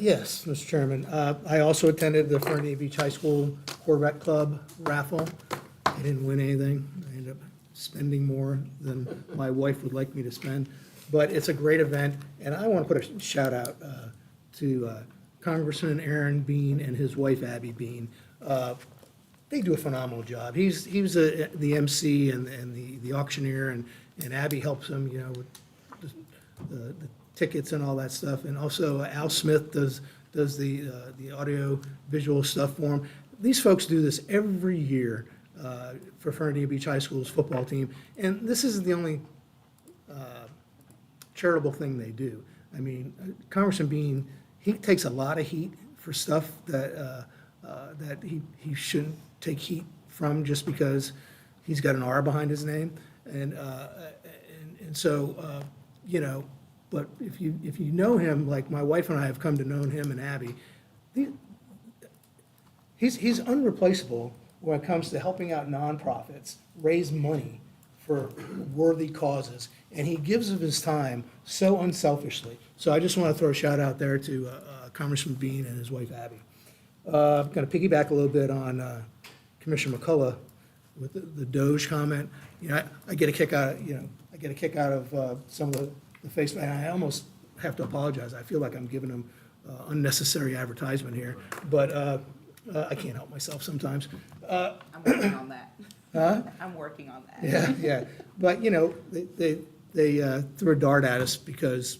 Yes, Mr. Chairman. I also attended the Fernandina Beach High School Quarterback Club raffle. I didn't win anything. I ended up spending more than my wife would like me to spend. But it's a great event, and I want to put a shout out to Congressman Aaron Bean and his wife Abby Bean. They do a phenomenal job. He was the MC and the auctioneer, and Abby helps him, with the tickets and all that stuff. And also Al Smith does the audio visual stuff for him. These folks do this every year for Fernandina Beach High School's football team, and this isn't the only charitable thing they do. I mean, Congressman Bean, he takes a lot of heat for stuff that he shouldn't take heat from just because he's got an R behind his name, and so but if you know him, like my wife and I have come to know him and Abby, he's unreplaceable when it comes to helping out nonprofits raise money for worthy causes, and he gives of his time so unselfishly. So I just want to throw a shout out there to Congressman Bean and his wife Abby. I'm going to piggyback a little bit on Commissioner McCullough with the Doge comment. I get a kick out of some of the face value. I almost have to apologize. I feel like I'm giving him unnecessary advertisement here, but I can't help myself sometimes. I'm working on that. Huh? I'm working on that. Yeah, yeah. But, they threw a dart at us because,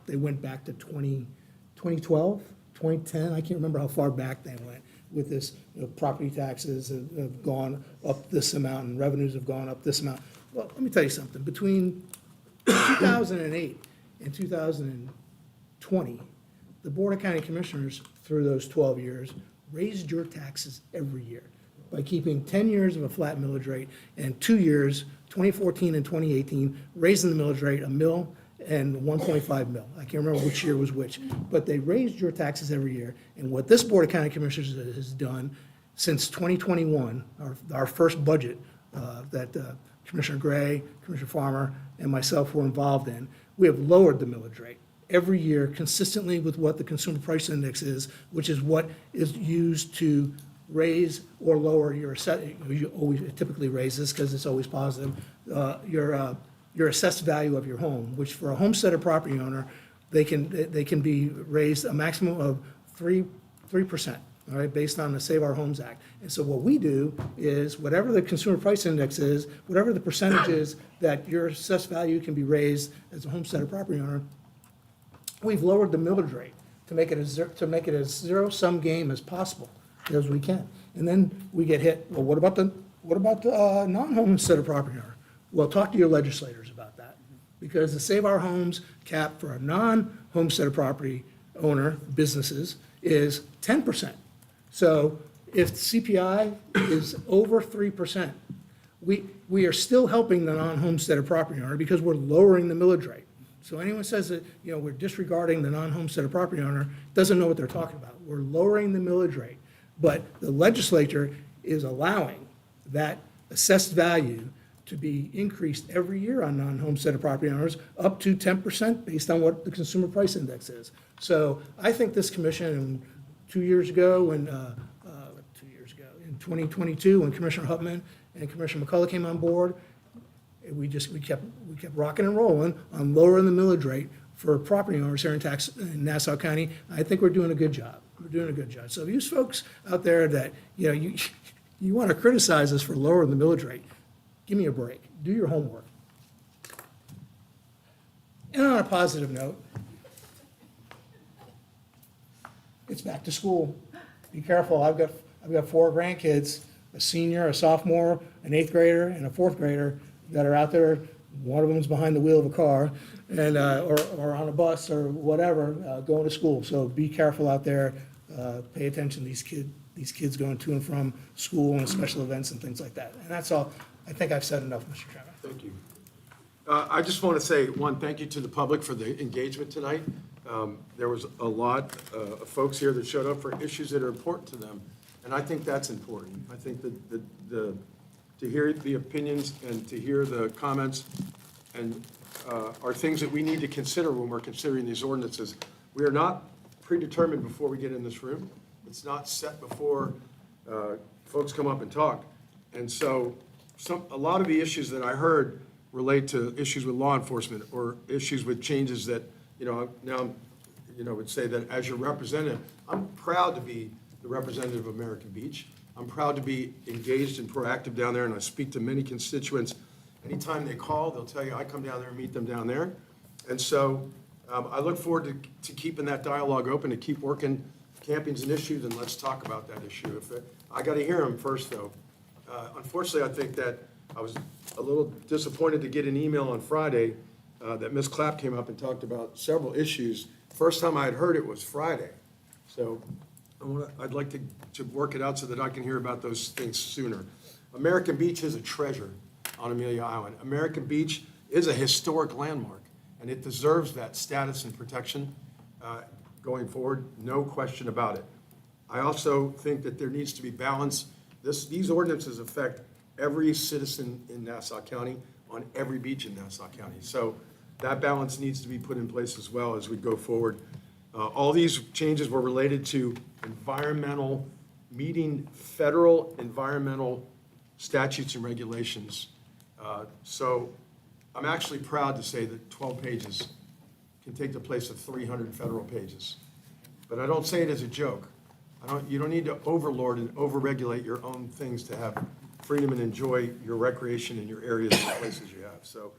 they went back to 2012, 2010. I can't remember how far back they went with this. Property taxes have gone up this amount and revenues have gone up this amount. Well, let me tell you something. Between 2008 and 2020, the Board of County Commissioners, through those 12 years, raised your taxes every year by keeping 10 years of a flat millage rate and 2 years, 2014 and 2018, raising the millage rate a mill and 1.5 mil. I can't remember which year was which, but they raised your taxes every year. And what this Board of County Commissioners has done since 2021, our first budget that Commissioner Gray, Commissioner Farmer, and myself were involved in, we have lowered the millage rate every year consistently with what the Consumer Price Index is, which is what is used to raise or lower your you always typically raises because it's always positive, your assessed value of your home, which for a homesteaded property owner, they can be raised a maximum of 3%, all right, based on the Save Our Homes Act. And so what we do is whatever the Consumer Price Index is, whatever the percentage is that your assessed value can be raised as a homesteaded property owner, we've lowered the millage rate to make it as zero-sum game as possible, as we can. And then we get hit, well, what about the non-homesteaded property owner? Well, talk to your legislators about that, because the Save Our Homes cap for a non-homesteaded property owner, businesses, is 10%. So if CPI is over 3%, we are still helping the non-homesteaded property owner because we're lowering the millage rate. So anyone says that, we're disregarding the non-homesteaded property owner doesn't know what they're talking about. We're lowering the millage rate, but the legislature is allowing that assessed value to be increased every year on non-homesteaded property owners up to 10% based on what the Consumer Price Index is. So I think this commission, 2 years ago, in 2022, when Commissioner Hupman and Commissioner McCullough came on board, we kept rocking and rolling on lowering the millage rate for property owners here in Nassau County. I think we're doing a good job. We're doing a good job. So you folks out there that, you want to criticize us for lowering the millage rate, give me a break. Do your homework. And on a positive note, it's back to school. Be careful. I've got 4 grandkids, a senior, a sophomore, an 8th grader, and a 4th grader that are out there. One of them's behind the wheel of a car, and or on a bus or whatever, going to school. So be careful out there. Pay attention to these kids going to and from school and special events and things like that. And that's all. I think I've said enough, Mr. Chairman. Thank you. I just want to say, one, thank you to the public for the engagement tonight. There was a lot of folks here that showed up for issues that are important to them, and I think that's important. I think that to hear the opinions and to hear the comments and are things that we need to consider when we're considering these ordinances. We are not predetermined before we get in this room. It's not set before folks come up and talk. And so a lot of the issues that I heard relate to issues with law enforcement or issues with changes that, now, would say that as your representative, I'm proud to be the representative of American Beach. I'm proud to be engaged and proactive down there, and I speak to many constituents. Anytime they call, they'll tell you, I come down there and meet them down there. And so I look forward to keeping that dialogue open, to keep working. Camping's an issue, then let's talk about that issue. I got to hear them first, though. Unfortunately, I think that I was a little disappointed to get an email on Friday that Ms. Clapp came up and talked about several issues. First time I had heard it was Friday. So I'd like to work it out so that I can hear about those things sooner. American Beach is a treasure on Amelia Island. American Beach is a historic landmark, and it deserves that status and protection going forward, no question about it. I also think that there needs to be balance. These ordinances affect every citizen in Nassau County on every beach in Nassau County. So that balance needs to be put in place as well as we go forward. All these changes were related to meeting federal environmental statutes and regulations. So I'm actually proud to say that 12 pages can take the place of 300 federal pages. But I don't say it as a joke. You don't need to overlord and overregulate your own things to have freedom and enjoy your recreation in your areas and places you have. So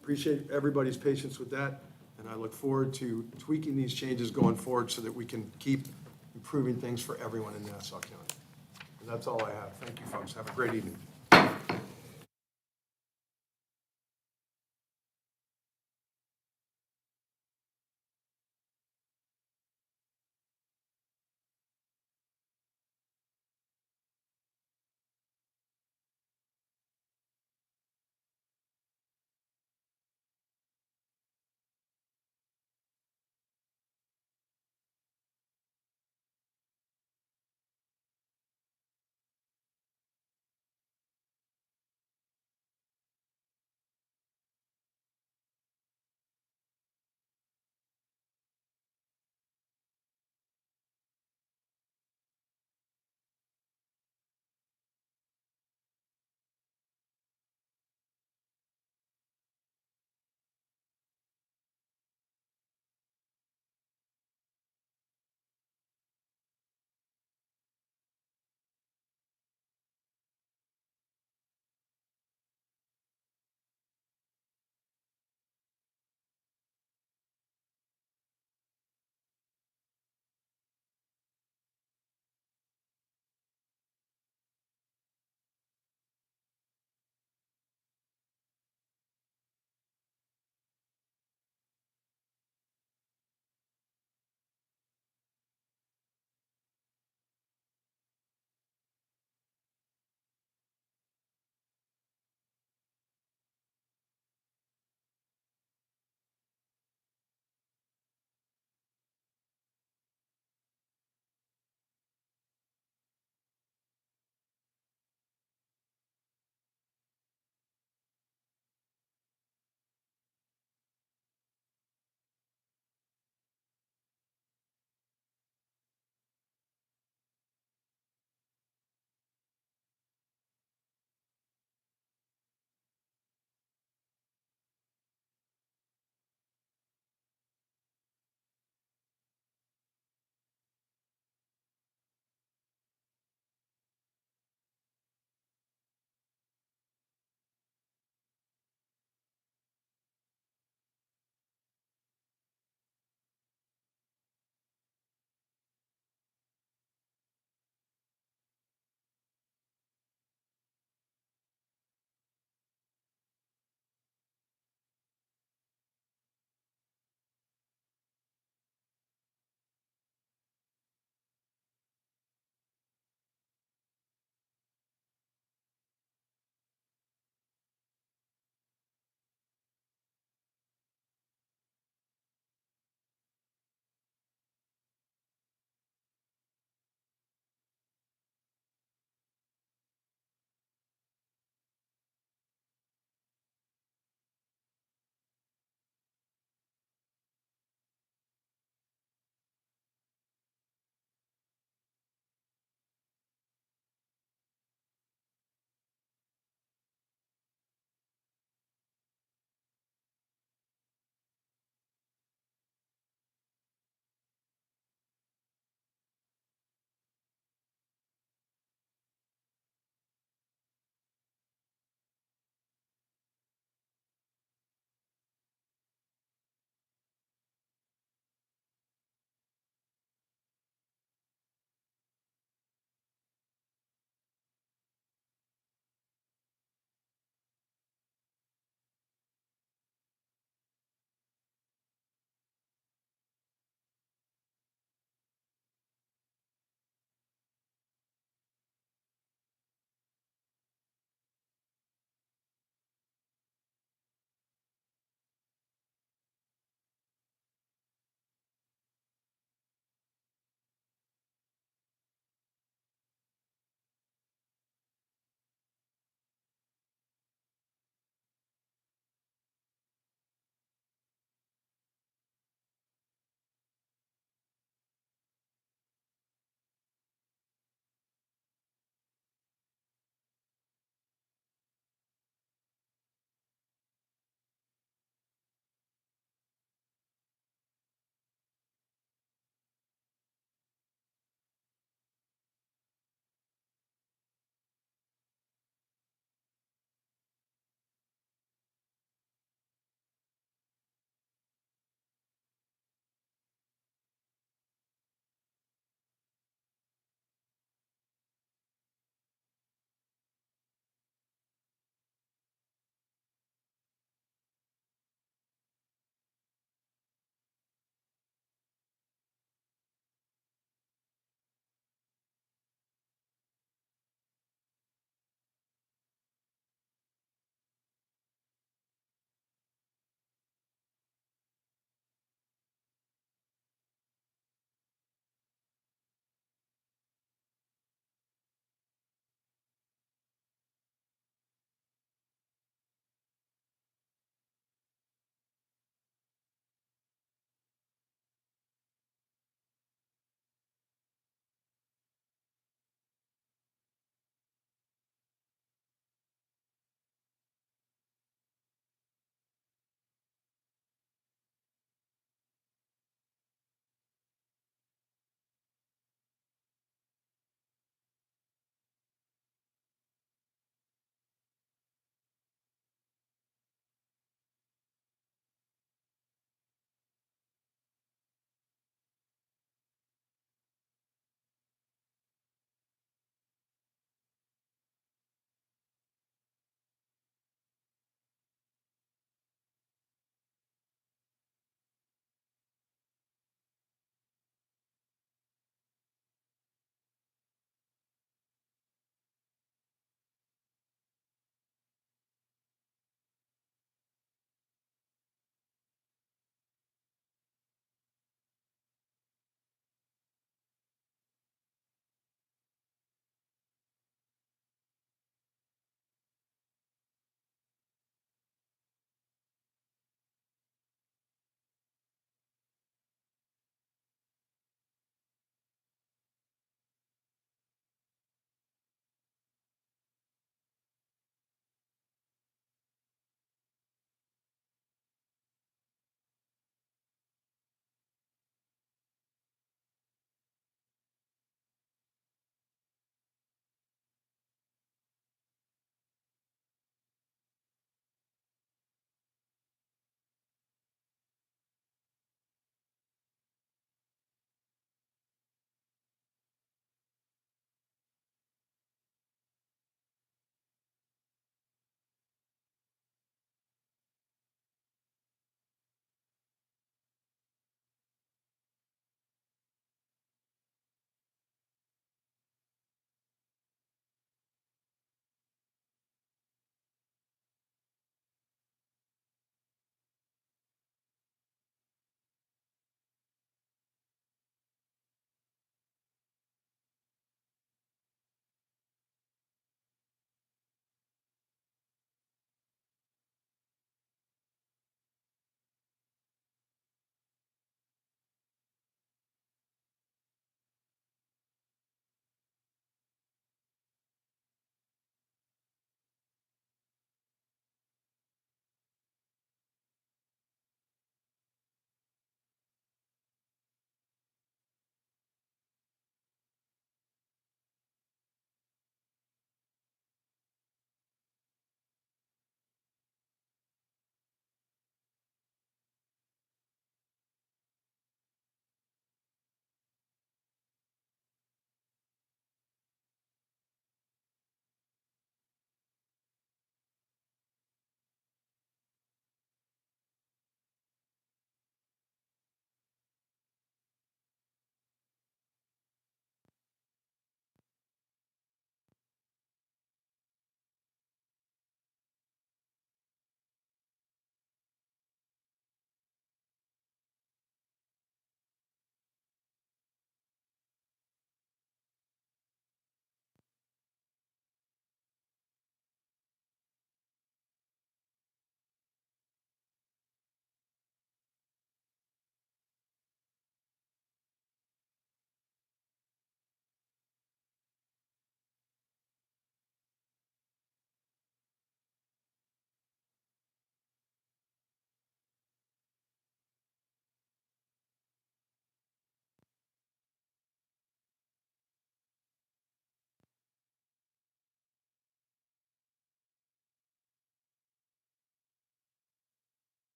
appreciate everybody's patience with that, and I look forward to tweaking these changes going forward so that we can keep improving things for everyone in Nassau County. And that's all I have. Thank you, folks. Have a great evening.